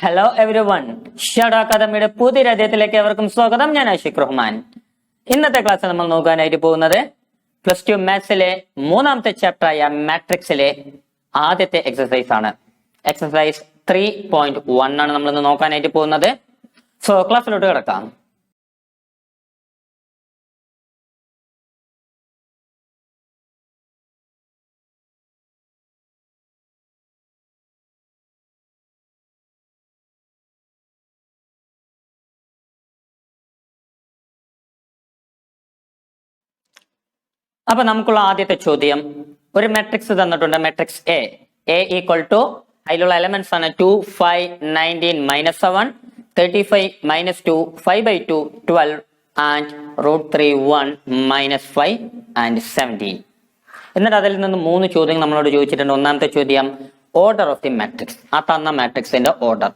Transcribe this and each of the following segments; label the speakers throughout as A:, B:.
A: Hello every one, shadow അക്കാദമിയുടെ പുതിയ അധ്യായത്തിലേക്ക് എവർക്കും സ്വാഗതം. ഞാൻ ആഷിഖ് റഹ്മാൻ. ഇന്നത്തെ ക്ലാസ് നമ്മൾ നോക്കാനായിട്ട് പോകുന്നത് പ്ലസ് ടു മാത്സിലെ മൂന്നാമത്തെ ചാപ്റ്റർ ആയ മാട്രിക്സിലെ ആദ്യത്തെ എക്സസൈസ് ആണ്. എക്സസൈസ് 3.1 ആണ് നമ്മൾ ഇന്ന് നോക്കാനായിട്ട് പോകുന്നത്. സോ ക്ലാസ്സിലോട്ട് കിടക്കാം. അപ്പൊ നമുക്കുള്ള ആദ്യത്തെ ചോദ്യം, ഒരു മെട്രിക്സ് തന്നിട്ടുണ്ട്. മെട്രിക്സ് എ ഈക്വൽ ടു, അതിലുള്ള എലമെന്റ്സ് ആണ് 2, 5, 19, -7, 35, -2, 5/2, 12 and √3, 1, -5 and 17. എന്നിട്ട് അതിൽ നിന്ന് 3 ചോദ്യങ്ങൾ നമ്മളോട് ചോദിച്ചിട്ടുണ്ട്. ഒന്നാമത്തെ ചോദ്യം, ഓർഡർ ഓഫ് ദി മാട്രിക്സ്. ആ തന്ന മാട്രിക്സിന്റെ ഓർഡർ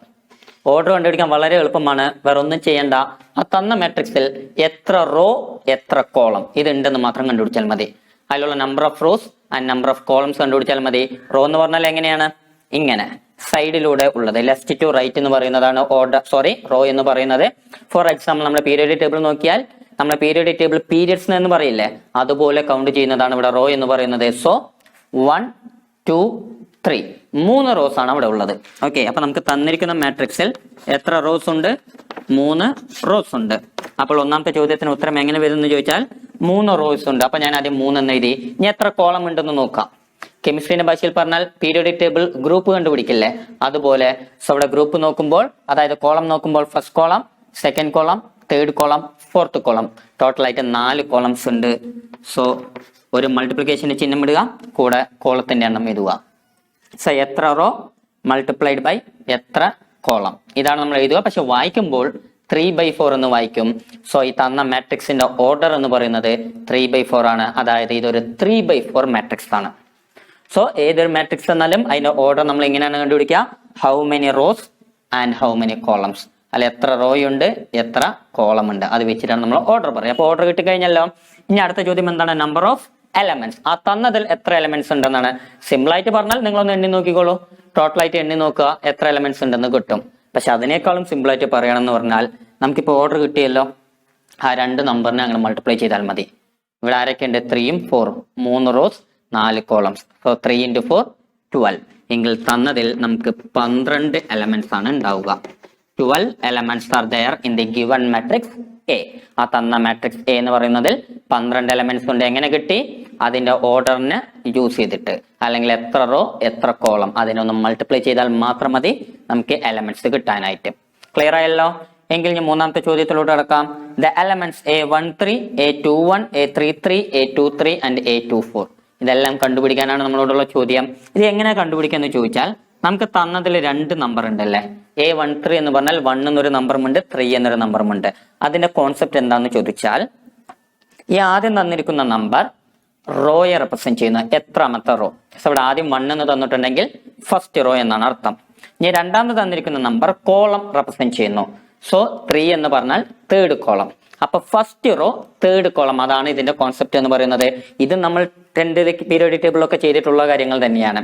A: കണ്ടുപിടിക്കാൻ വളരെ എളുപ്പമാണ്. വേറെ ഒന്നും ചെയ്യേണ്ട. ആ തന്ന മാട്രിക്സിൽ എത്ര റോ എത്ര കോളം ഇതുണ്ടെന്ന് മാത്രം കണ്ടുപിടിച്ചാൽ മതി. അതിലുള്ള number of rows and number of columns കണ്ടുപിടിച്ചാൽ മതി. റോ എന്ന് പറഞ്ഞാൽ എങ്ങനെയാണ്? ഇങ്ങനെ സൈഡിലൂടെ ഉള്ളത്, ലെഫ്റ്റ് ടു റൈറ്റ് എന്ന് പറയുന്നതാണ് റോ എന്ന് പറയുന്നത്. ഫോർ എക്സാമ്പിൾ, നമ്മുടെ പീരിയോഡിക് ടേബിൾ നോക്കിയാൽ നമ്മുടെ പീരിയോഡിക് ടേബിൾ പീരിയഡ്സ് എന്ന് പറയില്ലേ, അതുപോലെ കൗണ്ട് ചെയ്യുന്നതാണ് ഇവിടെ റോ എന്ന് പറയുന്നത്. സോ 1, 2, 3 3 റോസ് ആണ് അവിടെ ഉള്ളത്. ഓക്കെ, അപ്പൊ നമുക്ക് തന്നിരിക്കുന്ന മാട്രിക്സിൽ എത്ര റോസ് ഉണ്ട്? 3 റോസ് ഉണ്ട്. അപ്പോൾ ഒന്നാമത്തെ ചോദ്യത്തിന് ഉത്തരം എങ്ങനെ വരും എന്ന് ചോദിച്ചാൽ 3 റോസ് ഉണ്ട്. അപ്പൊ ഞാൻ ആദ്യം 3 എന്ന് എഴുതി. ഇനി എത്ര കോളം ഉണ്ടെന്ന് നോക്കാം. കെമിസ്ട്രിന്റെ ഭാഷയിൽ പറഞ്ഞാൽ പീരിയോഡിക് ടേബിൾ ഗ്രൂപ്പ് കണ്ടുപിടിക്കില്ലേ, അതുപോലെ അവിടെ ഗ്രൂപ്പ് നോക്കുമ്പോൾ, അതായത് കോളം നോക്കുമ്പോൾ first column, second column, third column, fourth column, total ആയിട്ട് 4 കോളംസ് ഉണ്ട്. സോ ഒരു മൾട്ടിപ്ലിക്കേഷന് ചിഹ്നം ഇടുക, കൂടെ കോളത്തിന്റെ എണ്ണം എഴുതുക. സോ എത്ര റോ മൾട്ടിപ്ലൈഡ് ബൈ എത്ര കോളം, ഇതാണ് നമ്മൾ എഴുതുക. പക്ഷെ വായിക്കുമ്പോൾ 3/4 എന്ന് വായിക്കും. സോ ഈ തന്ന മാട്രിക്സിന്റെ ഓർഡർ എന്ന് പറയുന്നത് 3/4 ആണ്. അതായത് ഇതൊരു 3/4 മാട്രിക്സ് ആണ്. സോ ഏതൊരു മാട്രിക്സ് എന്നാലും അതിന്റെ ഓർഡർ നമ്മൾ എങ്ങനെയാണ് കണ്ടുപിടിക്കുക? How many rose and how many columns, അല്ല എത്ര റോ ഉണ്ട് എത്ര കോളം ഉണ്ട്, അത് വെച്ചിട്ടാണ് നമ്മൾ ഓർഡർ പറയുക. അപ്പൊ ഓർഡർ കിട്ടിക്കഴിഞ്ഞല്ലോ, ഇനി അടുത്ത ചോദ്യം എന്താണ്? Number of elements. ആ തന്നതിൽ എത്ര എലമെന്റ്സ് ഉണ്ടെന്നാണ്. സിമ്പിൾ ആയിട്ട് പറഞ്ഞാൽ നിങ്ങളൊന്ന് എണ്ണി നോക്കിക്കോളൂ. ടോട്ടൽ ആയിട്ട് എണ്ണി നോക്കുക, എത്ര എലമെന്റ്സ് ഉണ്ടെന്ന് കിട്ടും. പക്ഷെ അതിനേക്കാളും സിമ്പിൾ ആയിട്ട് പറയണമെന്ന് പറഞ്ഞാൽ, നമുക്കിപ്പോൾ ഓർഡർ കിട്ടിയല്ലോ, ആ 2 നമ്പറിനെ അങ്ങനെ മൾട്ടിപ്ലൈ ചെയ്താൽ മതി. ഇവിടെ ആരൊക്കെയുണ്ട്? 3ഉം 4ഉം, 3 റോസ് 4 കോളംസ്. സോ 3 × 4 12. എങ്കിൽ തന്നതിൽ നമുക്ക് 12 എലമെന്റ്സ് ആണ് ഉണ്ടാവുക. 12 elements are there in the given matrix A. ആ തന്ന മാട്രിക്സ് എ എന്ന് പറയുന്നതിൽ 12 എലമെന്റ്സ് ഉണ്ട്. എങ്ങനെ കിട്ടി? അതിന്റെ ഓർഡറിനെ യൂസ് ചെയ്തിട്ട്, അല്ലെങ്കിൽ എത്ര റോ എത്ര കോളം അതിനൊന്ന് മൾട്ടിപ്ലൈ ചെയ്താൽ മാത്രം മതി നമുക്ക് എലമെന്റ്സ് കിട്ടാനായിട്ട്. ക്ലിയർ ആയല്ലോ? എങ്കിൽ ഞാൻ മൂന്നാമത്തെ ചോദ്യത്തിലോട്ട് കിടക്കാം. The elements A13, A21, A33, A23 and A24. ഇതെല്ലാം കണ്ടുപിടിക്കാനാണ് നമ്മളോടുള്ള ചോദ്യം. ഇത് എങ്ങനെ കണ്ടുപിടിക്കാന്ന് ചോദിച്ചാൽ, നമുക്ക് തന്നതിൽ 2 നമ്പർ ഉണ്ടല്ലേ. A13 എന്ന് പറഞ്ഞാൽ 1 എന്നൊരു നമ്പറുമുണ്ട്, 3 എന്നൊരു നമ്പറുമുണ്ട്. അതിന്റെ കോൺസെപ്റ്റ് എന്താന്ന് ചോദിച്ചാൽ, ഈ ആദ്യം തന്നിരിക്കുന്ന നമ്പർ റോയെ റെപ്രസെന്റ് ചെയ്യുന്ന എത്രാമത്തെ റോ. ഇവിടെ ആദ്യം 1 എന്ന് തന്നിട്ടുണ്ടെങ്കിൽ ഫസ്റ്റ് റോ എന്നാണ് അർത്ഥം. ഇനി രണ്ടാമത് തന്നിരിക്കുന്ന നമ്പർ കോളം റെപ്രസെന്റ് ചെയ്യുന്നു. സോ 3 എന്ന് പറഞ്ഞാൽ തേർഡ് കോളം. അപ്പൊ ഫസ്റ്റ് റോ തേർഡ് കോളം, അതാണ് ഇതിന്റെ കോൺസെപ്റ്റ് എന്ന് പറയുന്നത്. ഇത് നമ്മൾ 10th പീരിയോഡിക് ടേബിളൊക്കെ ചെയ്തിട്ടുള്ള കാര്യങ്ങൾ തന്നെയാണ്.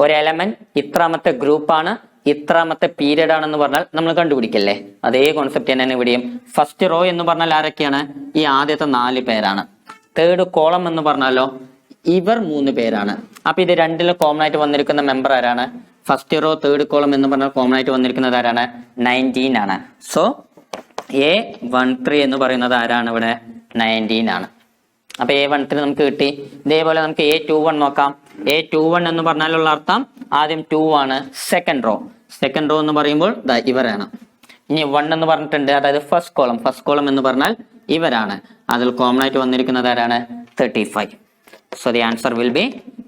A: ഒരു എലമെന്റ് ഇത്രാമത്തെ ഗ്രൂപ്പാണ്, ഇത്രാമത്തെ പീരീഡ് ആണെന്ന് പറഞ്ഞാൽ നമ്മൾ കണ്ടുപിടിക്കല്ലേ, അതേ കോൺസെപ്റ്റ് തന്നെയാണ് ഇവിടെയും. ഫസ്റ്റ് റോ എന്ന് പറഞ്ഞാൽ ആരൊക്കെയാണ്? ഈ ആദ്യത്തെ 4 പേരാണ്. തേർഡ് കോളം എന്ന് പറഞ്ഞാലോ ഇവർ 3 പേരാണ്. അപ്പൊ ഇത് രണ്ടിലും കോമൺ ആയിട്ട് വന്നിരിക്കുന്ന മെമ്പർ ആരാണ്? ഫസ്റ്റ് റോ തേർഡ് കോളം എന്ന് പറഞ്ഞാൽ കോമൺ ആയിട്ട് വന്നിരിക്കുന്നത് ആരാണ്? 19 ആണ്. സോ A13 എന്ന് പറയുന്നത് ആരാണ്? ഇവിടെ 19 ആണ്. അപ്പൊ A13 നമുക്ക് കിട്ടി. ഇതേപോലെ നമുക്ക് A21 നോക്കാം. A21 എന്ന് പറഞ്ഞാലുള്ള അർത്ഥം ആദ്യം 2 ആണ്, സെക്കൻഡ് റോ എന്ന് പറയുമ്പോൾ ഇവരാണ്. ഇനി 1 എന്ന് പറഞ്ഞിട്ടുണ്ട്, അതായത് ഫസ്റ്റ് കോളം എന്ന് പറഞ്ഞാൽ ഇവരാണ്. അതിൽ കോമൺ ആയിട്ട് വന്നിരിക്കുന്നത് ആരാണ്? 35. So the answer will B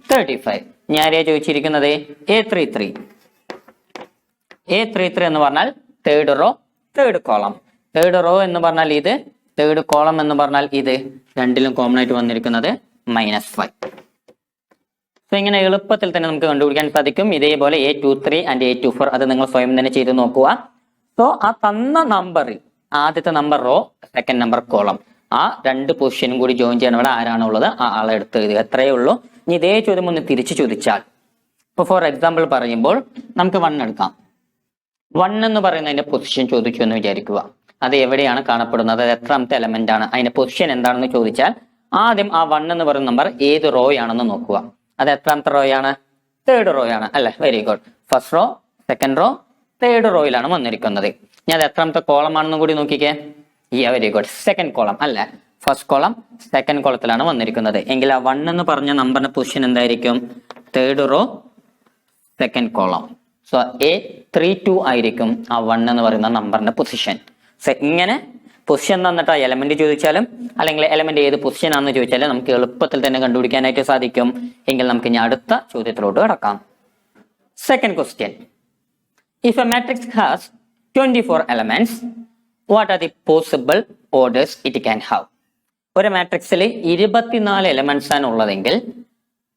A: 35. ഞാൻ ആരെയാ ചോദിച്ചിരിക്കുന്നത്? A33 എന്ന് പറഞ്ഞാൽ third row third column. Third row എന്ന് പറഞ്ഞാൽ ഇത്, തേർഡ് കോളം എന്ന് പറഞ്ഞാൽ ഇത്. രണ്ടിലും കോമൺ ആയിട്ട് വന്നിരിക്കുന്നത് -5. സോ ഇങ്ങനെ എളുപ്പത്തിൽ തന്നെ നമുക്ക് കണ്ടുപിടിക്കാൻ സാധിക്കും. ഇതേപോലെ A23 and A24 അത് നിങ്ങൾ സ്വയം തന്നെ ചെയ്ത് നോക്കുക. സോ ആ തന്ന നമ്പറിൽ ആദ്യത്തെ number row, second number column, ആ 2 പൊസിഷനും കൂടി ജോയിൻ ചെയ്യണം. ഇവിടെ ആരാണുള്ളത് ആ ആളെ എടുത്ത് എഴുതുക, എത്രയേ ഉള്ളൂ. ഇനി ഇതേ ചോദ്യം ഒന്ന് തിരിച്ചു ചോദിച്ചാൽ, ഇപ്പൊ ഫോർ എക്സാമ്പിൾ പറയുമ്പോൾ നമുക്ക് 1 എടുക്കാം. 1 എന്ന് പറയുന്നതിന്റെ പൊസിഷൻ ചോദിച്ചു എന്ന് വിചാരിക്കുക. അത് എവിടെയാണ് കാണപ്പെടുന്നത്, അത് എത്രാമത്തെ എലമെന്റ് ആണ്, അതിന്റെ പൊസിഷൻ എന്താണെന്ന് ചോദിച്ചാൽ ആദ്യം ആ 1 എന്ന് പറയുന്ന നമ്പർ ഏത് റോ ആണെന്ന് നോക്കുക. അത് എത്രാമത്തെ റോ ആണ്? തേർഡ് റോ ആണ് അല്ലെ? Very good. First row, second row, third റോയിലാണ് വന്നിരിക്കുന്നത്. ഞാൻ അത് എത്രാമത്തെ കോളം ആണെന്ന് കൂടി നോക്കിക്കേ. വെരി ഗുഡ്, സെക്കൻഡ് കോളം അല്ലെ? ഫസ്റ്റ് കോളം സെക്കൻഡ് കോളത്തിലാണ് വന്നിരിക്കുന്നത്. എങ്കിൽ ആ 1 എന്ന് പറഞ്ഞ നമ്പറിന്റെ പൊസിഷൻ എന്തായിരിക്കും? Third row, second column. So A32 ആയിരിക്കും ആ 1 എന്ന് പറയുന്ന നമ്പറിന്റെ പൊസിഷൻ. ഇങ്ങനെ പൊസിഷൻ തന്നിട്ട് ആ എലമെന്റ് ചോദിച്ചാലും അല്ലെങ്കിൽ എലമെന്റ് ഏത് പൊസിഷൻ ആണെന്ന് ചോദിച്ചാലും നമുക്ക് എളുപ്പത്തിൽ തന്നെ കണ്ടുപിടിക്കാനായിട്ട് സാധിക്കും. എങ്കിൽ നമുക്ക് ഇനി അടുത്ത ചോദ്യത്തിലോട്ട് കിടക്കാം. Second question. If A matrix has 24 elements, what are the possible orders it can have? ഒരു മാട്രിക്സിൽ 24 എലമെന്റ്സ് ആണ് ഉള്ളതെങ്കിൽ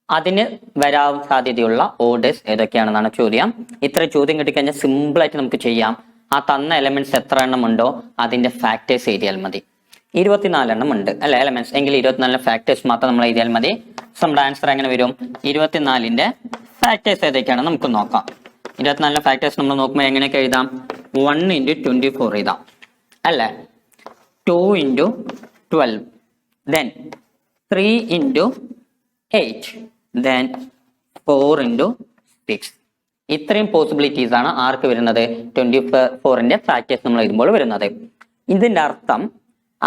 A: അതിന് വരാൻ സാധ്യതയുള്ള ഓർഡേഴ്സ് ഏതൊക്കെയാണെന്നാണ് ചോദ്യം. ഇത്ര ചോദ്യം കിട്ടിക്കഴിഞ്ഞാൽ സിമ്പിൾ ആയിട്ട് നമുക്ക് ചെയ്യാം. ആ തന്ന എലമെന്റ്സ് എത്ര എണ്ണം ഉണ്ടോ അതിന്റെ ഫാക്ടേഴ്സ് എഴുതിയാൽ മതി. 24 എണ്ണം ഉണ്ട് അല്ലെ എലമെന്റ്സ്, എങ്കിൽ 24 ഫാക്ടേഴ്സ് മാത്രം നമ്മൾ എഴുതിയാൽ മതി. നമ്മുടെ ആൻസർ എങ്ങനെ വരും? 24ന്റെ ഫാക്ടേഴ്സ് ഏതൊക്കെയാണ് നമുക്ക് നോക്കാം. 24 ഫാക്ടേഴ്സ് നമ്മൾ നോക്കുമ്പോൾ എങ്ങനെയൊക്കെ എഴുതാം? 1 into 24 എഴുതാം അല്ലെ? 2 into 12, then 3 into 8, then 4 into 6. ഇത്രയും പോസിബിലിറ്റീസ് ആണ് ആർക്ക് വരുന്നത്? 24ന്റെ ഫാക്ടേഴ്സ് നമ്മൾ എഴുതുമ്പോൾ വരുന്നത്. ഇതിന്റെ അർത്ഥം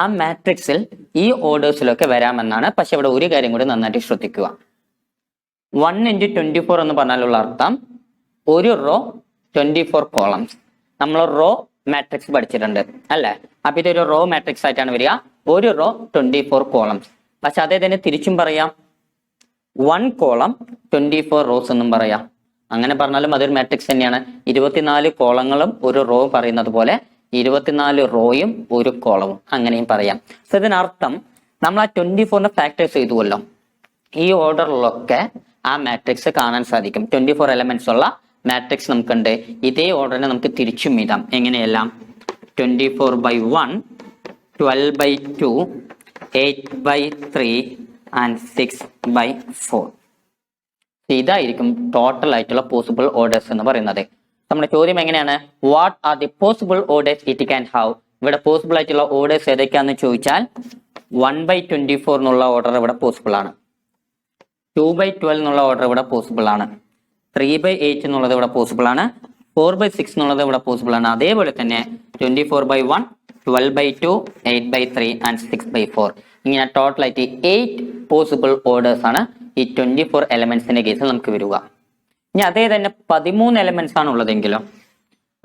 A: ആ മാട്രിക്സിൽ ഈ ഓർഡേഴ്സിലൊക്കെ വരാമെന്നാണ്. പക്ഷെ ഇവിടെ ഒരു കാര്യം കൂടി നന്നായിട്ട് ശ്രദ്ധിക്കുക. 1 into 24 എന്ന് പറഞ്ഞാലുള്ള അർത്ഥം ഒരു റോ 24 കോളംസ്. നമ്മൾ റോ മാട്രിക്സ് പഠിച്ചിട്ടുണ്ട് അല്ലെ? അപ്പൊ ഇതൊരു റോ മാട്രിക്സ് ആയിട്ടാണ് വരിക. ഒരു റോ 24 കോളംസ്. പക്ഷെ അതേ തന്നെ തിരിച്ചും പറയാം, 1 കോളം 24 റോസ് എന്നും പറയാം. അങ്ങനെ പറഞ്ഞാലും അതൊരു മാട്രിക്സ് തന്നെയാണ്. 24 കോളങ്ങളും ഒരു റോ പറയുന്നത് പോലെ 24 റോയും ഒരു കോളവും അങ്ങനെയും പറയാം. സോ ഇതിനർത്ഥം നമ്മൾ ആ 24ന്റെ ഫാക്ടേഴ്സ് എഴുതുമല്ലോ, ഈ ഓർഡറിലൊക്കെ ആ മാട്രിക്സ് കാണാൻ സാധിക്കും. 24 എലമെന്റ്സ് ഉള്ള മാട്രിക്സ് നമുക്കുണ്ട്. ഇതേ ഓർഡറിനെ നമുക്ക് തിരിച്ചും എഴുതാം. എങ്ങനെയെല്ലാം? 24/1, 12/2, 8/3 and 6/4. ഇതായിരിക്കും ടോട്ടൽ ആയിട്ടുള്ള പോസിബിൾ ഓർഡേഴ്സ് എന്ന് പറയുന്നത്. നമ്മുടെ ചോദ്യം എങ്ങനെയാണ്? What are the possible orders it can have? ഇവിടെ പോസിബിൾ ആയിട്ടുള്ള ഓർഡേഴ്സ് ഏതൊക്കെയാണെന്ന് ചോദിച്ചാൽ 1/24 എന്നുള്ള ഓർഡർ ഇവിടെ പോസിബിൾ ആണ്, 2/12 എന്നുള്ള ഓർഡർ ഇവിടെ പോസിബിൾ ആണ്, 3/8 എന്നുള്ളത് ഇവിടെ പോസിബിൾ ആണ്, 4/6 എന്നുള്ളത് ഇവിടെ പോസിബിൾ ആണ്. അതേപോലെ തന്നെ 24/1, 12/2, 8/3 and 6/4. ഇങ്ങനെ ടോട്ടൽ ആയിട്ട് 8 പോസിബിൾ ഓർഡേഴ്സ് ആണ് ഈ 24 എലമെന്റ്സിന്റെ കേസിൽ നമുക്ക് വരിക. ഇനി അതേ തന്നെ 13 എലമെന്റ്സ് ആണ് ഉള്ളതെങ്കിലോ?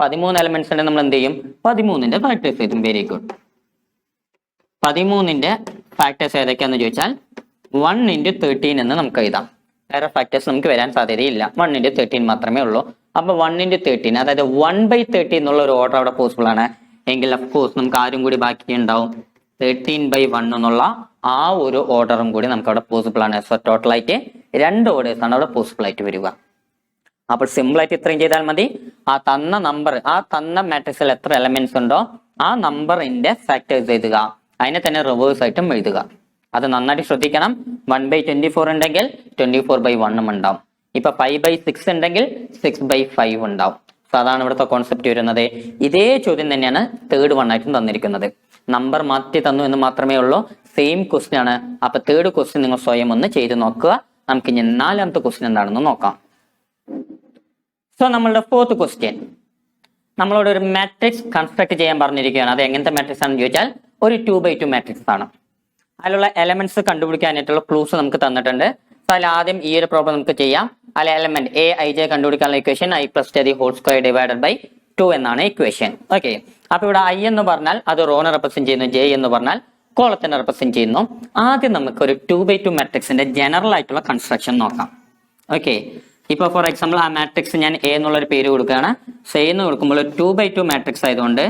A: 13 എലമെന്റ്സിന്റെ നമ്മൾ എന്ത് ചെയ്യും? 13ന്റെ ഫാക്ടേഴ്സ് എഴുതും. Very good. 13ന്റെ ഫാക്ടേഴ്സ് ഏതൊക്കെയാന്ന് ചോദിച്ചാൽ 1 into 13 എന്ന് നമുക്ക് എഴുതാം. വേറെ ഫാക്ടേഴ്സ് നമുക്ക് വരാൻ സാധ്യതയില്ല. 1 into 13 മാത്രമേ ഉള്ളൂ. അപ്പൊ 1 into 13, അതായത് 1/13 എന്നുള്ള ഒരു ഓർഡർ അവിടെ പോസിബിൾ ആണ്. എങ്കിൽ അഫ്കോഴ്സ് നമുക്ക് ആരും കൂടി ബാക്കി ഉണ്ടാവും, 13/1 എന്നുള്ള ആ ഒരു ഓർഡറും കൂടി നമുക്ക് അവിടെ പോസിബിൾ ആണ്. സോ ടോട്ടൽ ആയിട്ട് 2 ഓർഡേഴ്സ് ആണ് അവിടെ പോസിബിൾ ആയിട്ട് വരിക. അപ്പോൾ സിമ്പിൾ ആയിട്ട് ഇത്രയും ചെയ്താൽ മതി. ആ തന്ന നമ്പർ, ആ തന്ന മാട്രിക്സിൽ എത്ര എലമെന്റ്സ് ഉണ്ടോ ആ നമ്പറിന്റെ ഫാക്ടേഴ്സ് എഴുതുക. അതിനെ തന്നെ റിവേഴ്സ് ആയിട്ടും എഴുതുക. അത് നന്നായിട്ട് ശ്രദ്ധിക്കണം. 1/24 ഉണ്ടെങ്കിൽ 24/1 ഉണ്ടാവും. ഇപ്പൊ 5/6 ഉണ്ടെങ്കിൽ 6/5 ഉണ്ടാവും. സോ അതാണ് ഇവിടുത്തെ കോൺസെപ്റ്റ് വരുന്നത്. ഇതേ ചോദ്യം തന്നെയാണ് തേർഡ് വൺ ആയിട്ടും തന്നിരിക്കുന്നത്. നമ്പർ മാറ്റി തന്നു എന്ന് മാത്രമേ ഉള്ളൂ. സെയിം ക്വസ്റ്റ്യൻ ആണ്. അപ്പൊ തേർഡ് ക്വസ്റ്റ്യൻ നിങ്ങൾ സ്വയം ഒന്ന് ചെയ്ത് നോക്കുക. നമുക്ക് ഇനി 4ാമത്തെ ക്വസ്റ്റ്യൻ എന്താണെന്ന് നോക്കാം. സോ നമ്മളുടെ 4th ക്വസ്റ്റ്യൻ, നമ്മളോട് ഒരു മാട്രിക്സ് കൺസ്ട്രക്ട് ചെയ്യാൻ പറഞ്ഞിരിക്കുകയാണ്. അത് എങ്ങനത്തെ മാട്രിക്സ് ആണെന്ന് ചോദിച്ചാൽ ഒരു 2/2 മാട്രിക്സ് ആണ്. അതിലുള്ള എലമെന്റ്സ് കണ്ടുപിടിക്കാനായിട്ടുള്ള ക്ലൂസ് നമുക്ക് തന്നിട്ടുണ്ട്. സോ അതിൽ ആദ്യം ഈ ഒരു പ്രോബ്ലം നമുക്ക് ചെയ്യാം. അതിൽ എലമെന്റ് Aij കണ്ടുപിടിക്കാനുള്ള equation i + j ² divided by 2 എന്നാണ് ഇക്വേഷൻ. ഓക്കെ. അപ്പൊ ഇവിടെ i എന്ന് പറഞ്ഞാൽ അത് റോനെ റെപ്രസെന്റ് ചെയ്യുന്നു, j എന്ന് പറഞ്ഞാൽ കോളത്തിനെ റെപ്രസെന്റ് ചെയ്യുന്നു. ആദ്യം നമുക്ക് ഒരു 2/2 മാട്രിക്സിന്റെ ജനറൽ ആയിട്ടുള്ള കൺസ്ട്രക്ഷൻ നോക്കാം. ഓക്കെ. ഇപ്പൊ ഫോർ എക്സാമ്പിൾ ആ മാട്രിക്സ് ഞാൻ എ എന്നുള്ള ഒരു പേര് കൊടുക്കുകയാണ്. സോ എ എന്ന് കൊടുക്കുമ്പോൾ 2/2 മാട്രിക്സ് ആയതുകൊണ്ട്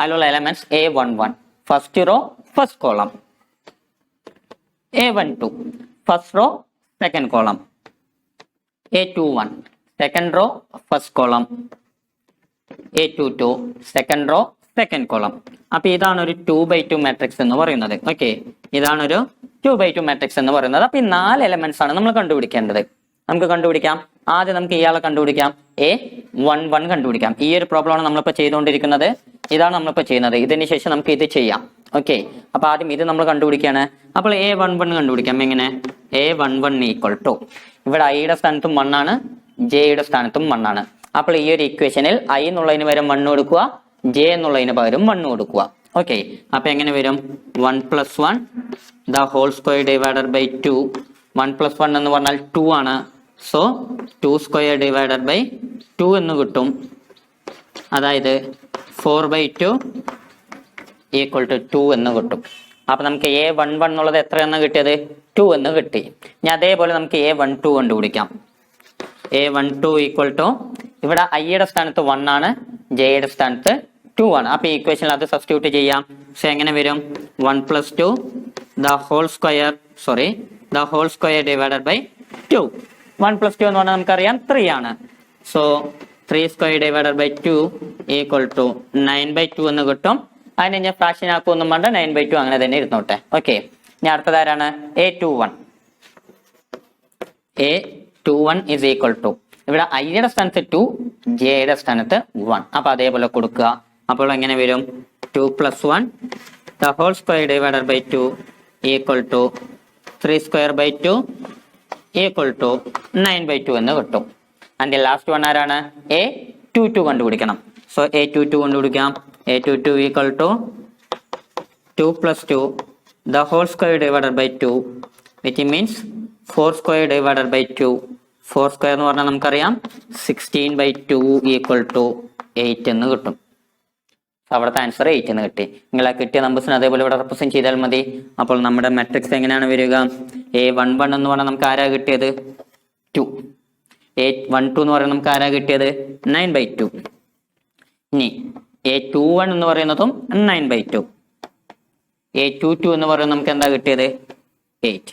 A: അതിലുള്ള elements A11 first row first column, A12 first row second column, A21 second row first column, A22 second row second column. അപ്പൊ ഇതാണ് ഒരു 2/2 മാട്രിക്സ് എന്ന് പറയുന്നത്. ഓക്കെ, ഇതാണ് ഒരു 2/2 മാട്രിക്സ് എന്ന് പറയുന്നത്. അപ്പൊ ഈ 4 എലമെന്റ്സ് ആണ് നമ്മൾ കണ്ടുപിടിക്കേണ്ടത്. നമുക്ക് കണ്ടുപിടിക്കാം. ആദ്യം നമുക്ക് ഇയാളെ കണ്ടുപിടിക്കാം. A11 കണ്ടുപിടിക്കാം. ഈ ഒരു പ്രോബ്ലമാണ് നമ്മളിപ്പോൾ ചെയ്തുകൊണ്ടിരിക്കുന്നത്. ഇതാണ് നമ്മളിപ്പോൾ ചെയ്യുന്നത്. ഇതിന് ശേഷം നമുക്ക് ഇത് ചെയ്യാം. ഓക്കെ, അപ്പൊ ആദ്യം ഇത് നമ്മൾ കണ്ടുപിടിക്കുകയാണ്. അപ്പോൾ A11 കണ്ടുപിടിക്കാം. എങ്ങനെ? A11 ഈക്വൽ ടു, ഇവിടെ ഐയുടെ സ്ഥാനത്തും 1 ആണ്, ജെയുടെ സ്ഥാനത്തും 1 ആണ്. അപ്പോൾ ഈ ഒരു ഇക്വേഷനിൽ ഐ എന്നുള്ളതിന് പകരം 1 കൊടുക്കുക, ജെ എന്നുള്ളതിന് പകരം 1 കൊടുക്കുക. ഓക്കെ, അപ്പൊ എങ്ങനെ വരും? 1 + 1 the whole square divided by 2. 1 + 1 എന്ന് പറഞ്ഞാൽ 2 ആണ്. സോ 2 സ്ക്വയർ ഡിവൈഡഡ് ബൈ 2 എന്ന് കിട്ടും. അതായത് 4/2 ഈക്വൽ ടു 2 എന്ന് കിട്ടും. അപ്പൊ നമുക്ക് A11 എന്നുള്ളത് എത്രയെന്ന് കിട്ടിയത്? 2 എന്ന് കിട്ടി. ഇനി അതേപോലെ നമുക്ക് A12 കണ്ടുപിടിക്കാം. A12 ഈക്വൽ ടു, ഇവിടെ ഐയുടെ സ്ഥാനത്ത് 1 ആണ്, ജെയുടെ സ്ഥാനത്ത് 2 ആണ്. അപ്പൊ ഈ ഇക്വേഷനിൽ അത് സബ്സ്റ്റിറ്റ്യൂട്ട് ചെയ്യാം. സോ എങ്ങനെ വരും? 1 + 2 the whole square divided by 2. 1 + 2 എന്ന് പറഞ്ഞാൽ നമുക്കറിയാം 3 ആണ്. So 3 square divided by 2 equal to 9/2 എന്ന് കിട്ടും. അതിനെ ഞാൻ ഫ്രാക്ഷൻ ആക്കുമെന്നും വേണ്ട, 9/2 അങ്ങനെ തന്നെ ഇരുന്നോട്ടെ. ഓക്കെ, ഞാൻ അടുത്തതാരാണ്? A21. A21 is equal to, ഇവിടെ ഐയുടെ സ്ഥാനത്ത് 2, ജെയുടെ സ്ഥാനത്ത് 1. അപ്പൊ അതേപോലെ കൊടുക്കുക. അപ്പോൾ എങ്ങനെ വരും? 2 + 1 the whole square divided by 2 equal to 3 square by 2 equal to 9/2 എന്ന് കിട്ടും. ആൻഡ് ലാസ്റ്റ് വൺ ആരാണ്? A22 കണ്ടുപിടിക്കണം. സോ A22 കണ്ടുപിടിക്കാം. A22 equal to 2 + 2 the whole square divided by 2 which means 4 square divided by 2. 4 square എന്ന് പറഞ്ഞാൽ നമുക്കറിയാം 16/2 equal to 8 എന്ന് കിട്ടും. അവിടുത്തെ ആൻസർ 8 എന്ന് കിട്ടി. നിങ്ങളെ കിട്ടിയ നമ്പേഴ്സിന് അതേപോലെ ഇവിടെ റെപ്രസെന്റ് ചെയ്താൽ മതി. അപ്പോൾ നമ്മുടെ മെട്രിക്സ് എങ്ങനെയാണ് വരിക? A11 എന്ന് പറഞ്ഞാൽ നമുക്ക് ആരാ കിട്ടിയത്? 2. A12 എന്ന് പറയുന്നത് നമുക്ക് ആരാ കിട്ടിയത്? 9/2. ഇനി A21 എന്ന് പറയുന്നതും 9/2. A22 എന്ന് പറയുന്നത് നമുക്ക് എന്താ കിട്ടിയത്? 8.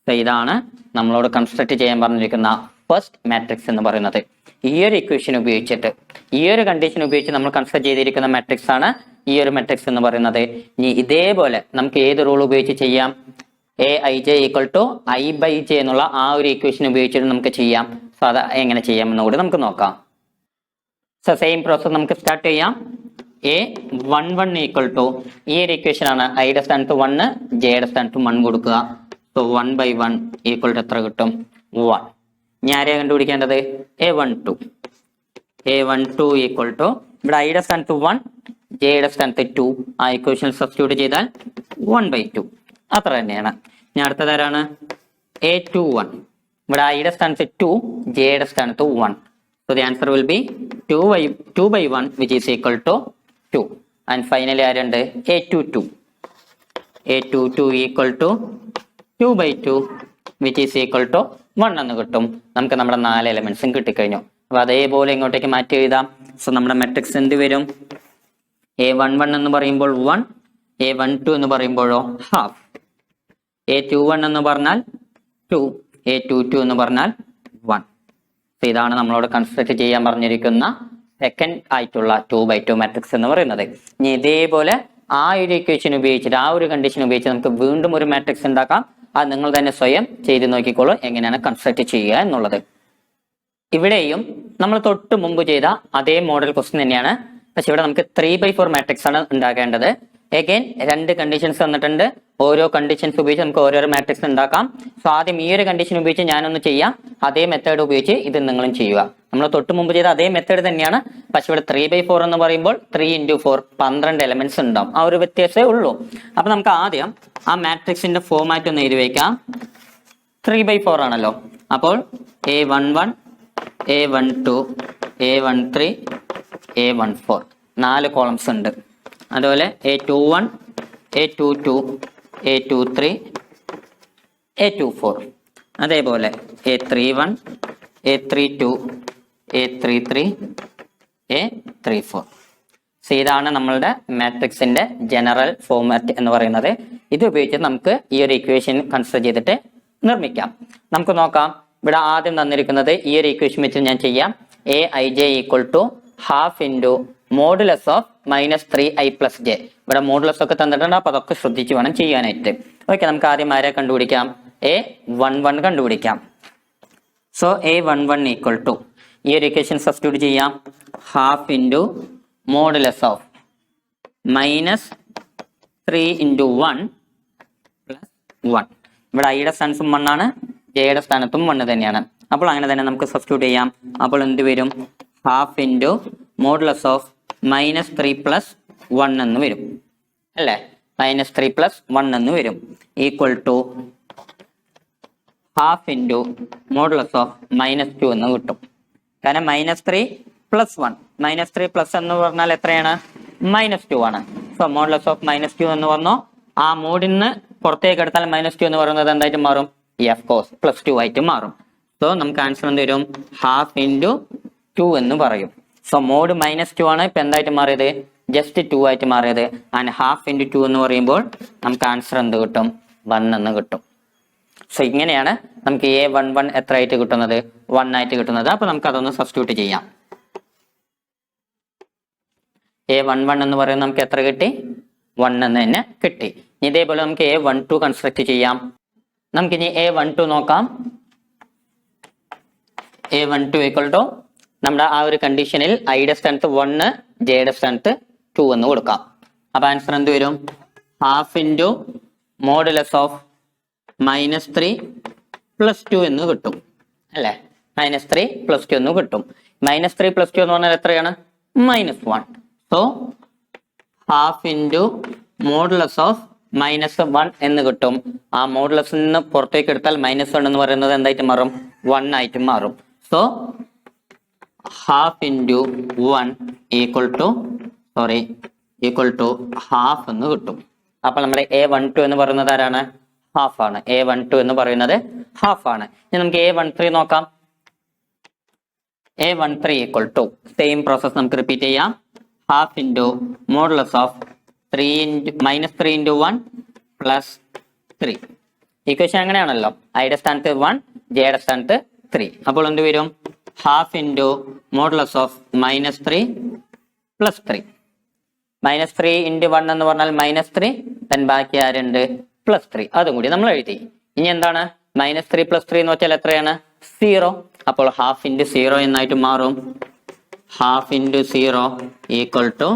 A: ഇതാണ് നമ്മളോട് കൺസ്ട്രക്ട് ചെയ്യാൻ പറഞ്ഞിരിക്കുന്ന ഫസ്റ്റ് മാട്രിക്സ് എന്ന് പറയുന്നത്. ഈ ഒരു ഇക്വേഷൻ ഉപയോഗിച്ചിട്ട്, ഈ ഒരു കണ്ടീഷൻ ഉപയോഗിച്ച് നമ്മൾ കൺസ്ട്രക്ട് ചെയ്തിരിക്കുന്ന മാട്രിക്സ് ആണ് ഈ ഒരു മാട്രിക്സ് എന്ന് പറയുന്നത്. ഇനി ഇതേപോലെ നമുക്ക് ഏത് റൂൾ ഉപയോഗിച്ച് ചെയ്യാം? Aij ഈക്വൽ ടു I/J എന്നുള്ള ആ ഒരു ഇക്വേഷൻ ഉപയോഗിച്ചിട്ട് നമുക്ക് ചെയ്യാം. സോ അത് എങ്ങനെ ചെയ്യാമെന്ന് കൂടി നമുക്ക് നോക്കാം. സോ സെയിം പ്രോസസ് നമുക്ക് സ്റ്റാർട്ട് ചെയ്യാം. A11 ഈക്വൽ ടു, ഈ ഒരു ഇക്വേഷൻ ആണ്. ഐയുടെ സ്ഥാനത്ത് 1, ജെയുടെ സ്ഥാനത്ത് 1 കൊടുക്കുക. സോ 1/1 ഈക്വൽ ടു എത്ര കിട്ടും? 1. ഞാൻ ആരെയാണ് കണ്ടുപിടിക്കേണ്ടത്? A12. A12 ഈക്വൽ ടു, ഇവിടെ ഐയുടെ സ്ഥാനത്ത് 1, ജെയുടെ സ്ഥാനത്ത് 2. ആ ഇക്വേഷൻ സബ്സ്റ്റിറ്റ്യൂട്ട് ചെയ്താൽ 1/2. അത്ര തന്നെയാണ്. ഞാൻ അടുത്തതാരാണ്? A21. ഇവിടെ ഐയുടെ സ്ഥാനത്ത് 2, ജെയുടെ സ്ഥാനത്ത് 1. So the answer will be 2/1 which is equal to 2. And finally ആരുണ്ട്? A22. A22 equal to 2/2 which is equal to 1 എന്ന് കിട്ടും. നമുക്ക് നമ്മുടെ 4 എലമെന്റ്സും കിട്ടിക്കഴിഞ്ഞു. അപ്പൊ അതേപോലെ ഇങ്ങോട്ടേക്ക് മാറ്റി എഴുതാം. സോ നമ്മുടെ മെട്രിക്സ് എന്ത് വരും? A11 എന്ന് പറയുമ്പോൾ 1, A12 എന്ന് പറയുമ്പോഴോ ഹാഫ്, A21 എന്ന് പറഞ്ഞാൽ 2, A22 എന്ന് പറഞ്ഞാൽ 1. സോ ഇതാണ് നമ്മളോട് കൺസ്ട്രക്ട് ചെയ്യാൻ പറഞ്ഞിരിക്കുന്ന സെക്കൻഡ് ആയിട്ടുള്ള 2/2 മാട്രിക്സ് എന്ന് പറയുന്നത്. ഇനി ഇതേപോലെ ആ ഒരു ഇക്വേഷൻ ഉപയോഗിച്ചിട്ട്, ആ ഒരു കണ്ടീഷൻ ഉപയോഗിച്ച് നമുക്ക് വീണ്ടും ഒരു മാട്രിക്സ് ഉണ്ടാക്കാം. അത് നിങ്ങൾ തന്നെ സ്വയം ചെയ്ത് നോക്കിക്കോളൂ എങ്ങനെയാണ് കൺസ്ട്രക്ട് ചെയ്യുക എന്നുള്ളത്. ഇവിടെയും നമ്മൾ തൊട്ട് മുമ്പ് ചെയ്ത അതേ മോഡൽ ക്വസ്റ്റ്യൻ തന്നെയാണ്. പക്ഷെ ഇവിടെ നമുക്ക് 3/4 മാട്രിക്സ് ആണ് ഉണ്ടാക്കേണ്ടത്. അഗൈൻ 2 കണ്ടീഷൻസ് തന്നിട്ടുണ്ട്. ഓരോ കണ്ടീഷൻസ് ഉപയോഗിച്ച് നമുക്ക് ഓരോരോ മാട്രിക്സ് ഉണ്ടാക്കാം. സോ ആദ്യം ഈ ഒരു കണ്ടീഷൻ ഉപയോഗിച്ച് ഞാനൊന്ന് ചെയ്യാം. അതേ മെത്തേഡ് ഉപയോഗിച്ച് ഇത് നിങ്ങളും ചെയ്യുക. നമ്മൾ തൊട്ട് മുമ്പ് ചെയ്ത അതേ മെത്തേഡ് തന്നെയാണ്. പക്ഷെ ഇവിടെ 3/4 എന്ന് പറയുമ്പോൾ 3 × 4 12 എലമെന്റ്സ് ഉണ്ടാവും. ആ ഒരു വ്യത്യാസമേ ഉള്ളൂ. അപ്പൊ നമുക്ക് ആദ്യം ആ മാട്രിക്സിന്റെ ഫോമാറ്റ് ഒന്ന് എഴുതി വയ്ക്കാം. 3/4 ആണല്ലോ. അപ്പോൾ A11, A12, A13, A14 4 columns ഉണ്ട്. അതുപോലെ A21, A22, A23, A24. അതേപോലെ A31, A32, A33, A34. So ഇതാണ് നമ്മളുടെ മാട്രിക്സിന്റെ ജനറൽ ഫോമാറ്റ് എന്ന് പറയുന്നത്. ഇത് ഉപയോഗിച്ച് നമുക്ക് ഈ ഒരു ഇക്വേഷൻ കൺസിഡർ ചെയ്തിട്ട് നിർമ്മിക്കാം. നമുക്ക് നോക്കാം. ഇവിടെ ആദ്യം തന്നിരിക്കുന്നത് ഈ ഒരു ഇക്വേഷൻ വെച്ച് ഞാൻ ചെയ്യാം. Aij equal to half into modulus of -3i + j. ഇവിടെ മോഡുലസ് ഒക്കെ തന്നിട്ടുണ്ട്. അപ്പൊ അതൊക്കെ ശ്രദ്ധിച്ച് വേണം ചെയ്യാനായിട്ട്. ഓക്കെ, നമുക്ക് ആദ്യം ആരെ കണ്ടുപിടിക്കാം? A11 കണ്ടുപിടിക്കാം. സോ A11 ഈക്വൽ ടു ഈ ഒരു ഇക്വേഷൻ സബ്സ്റ്റിറ്റ്യൂട്ട് ചെയ്യാം. Half into modulus of -3 into 1 plus 1. ഇവിടെ ഐയുടെ സ്ഥാനത്തും 1 ആണ്, ജെയുടെ സ്ഥാനത്തും 1 തന്നെയാണ്. അപ്പോൾ അങ്ങനെ തന്നെ നമുക്ക് സബ്സ്റ്റിറ്റ്യൂട്ട് ചെയ്യാം. അപ്പോൾ എന്ത് വരും? Half into modulus of -3 plus 1 എന്ന് വരും അല്ലേ? -3 പ്ലസ് 1 എന്ന് വരും equal to half into modulus of -2 എന്ന് കിട്ടും. കാരണം -3 പ്ലസ് 1, -3 പ്ലസ് എന്ന് പറഞ്ഞാൽ എത്രയാണ്? -2 ആണ്. സോ മോഡുലസ് ഓഫ് -2 എന്ന് വന്നു. ആ മോഡിൽ നിന്ന് പുറത്തേക്ക് എടുത്താൽ -2 എന്ന് പറയുന്നത് എന്തായിട്ട് മാറും? ഓഫ് കോഴ്സ് +2 ആയിട്ട് മാറും. സോ നമുക്ക് ആൻസർ എന്ത് വരും? ഹാഫ് ഇൻറ്റു 2 എന്ന് പറയും. സോ മോഡ് -2 ആണ്, ഇപ്പൊ എന്തായിട്ട് മാറിയത്? ജസ്റ്റ് 2 ആയിട്ട് മാറിയത്. ആൻഡ് ഹാഫ് ഇൻറ്റു 2 എന്ന് പറയുമ്പോൾ നമുക്ക് ആൻസർ എന്ത് കിട്ടും? 1 എന്ന് കിട്ടും. സോ ഇങ്ങനെയാണ് നമുക്ക് A11 എത്ര ആയിട്ട് കിട്ടുന്നത്? 1 ആയിട്ട് കിട്ടുന്നത്. അപ്പൊ നമുക്ക് അതൊന്ന് സബ്സ്റ്റിറ്റ്യൂട്ട് ചെയ്യാം. A11 എന്ന് പറയുന്നത് നമുക്ക് എത്ര കിട്ടി? 1 എന്ന് തന്നെ കിട്ടി. ഇതേപോലെ നമുക്ക് A12 കൺസ്ട്രക്ട് ചെയ്യാം. നമുക്കിനി A12 നോക്കാം. A12 ഈക്വൽ ടു നമ്മുടെ ആ ഒരു കണ്ടീഷനിൽ ഐയുടെ സ്ഥാനത്ത് 1, ജെയുടെ സ്ഥാനത്ത് 2 എന്ന് കൊടുക്കാം. അപ്പൊ ആൻസർ എന്ത് വരും? Half into modulus of -3 plus 2 എന്ന് കിട്ടും അല്ലെ? -3 പ്ലസ് 2 എന്ന് കിട്ടും. -3 പ്ലസ് 2 എന്ന് പറഞ്ഞാൽ എത്രയാണ്? -1. So half into modulus of -1 എന്ന് കിട്ടും. ആ മോഡുലസിൽ നിന്ന് പുറത്തേക്ക് എടുത്താൽ -1 എന്ന് പറയുന്നത് എന്തായിട്ട് മാറും? 1 ആയിട്ട് മാറും. So half into 1 equal to half എന്ന് കിട്ടും. അപ്പൊ നമ്മുടെ A12 എന്ന് പറയുന്നത് ആരാണ്? ഹാഫ് ആണ്. A12 എന്ന് പറയുന്നത് ഹാഫ് ആണ്. ഇനി നമുക്ക് A13 നോക്കാം. A13 equal to same process നമുക്ക് റിപ്പീറ്റ് ചെയ്യാം. Half into modulus of -3 into 1 plus 3. Equation അങ്ങനെയാണല്ലോ. ഐയുടെ സ്ഥാനത്ത് 1, ജെയുടെ സ്ഥാനത്ത് 3. അപ്പോൾ എന്ത് വരും? Half into modulus of -3 plus 3. -3 into 1 എന്ന് പറഞ്ഞാൽ -3, then ബാക്കി ആരുണ്ട്? +3. അതും കൂടി നമ്മൾ എഴുതി. ഇനി എന്താണ്? -3 പ്ലസ് 3 എന്ന് വെച്ചാൽ എത്രയാണ്? 0. അപ്പോൾ ഹാഫ് ഇൻറ്റു 0 എന്നായിട്ട് മാറും. ഹാഫ് ഇൻറ്റു 0 ഈക്വൽ ടു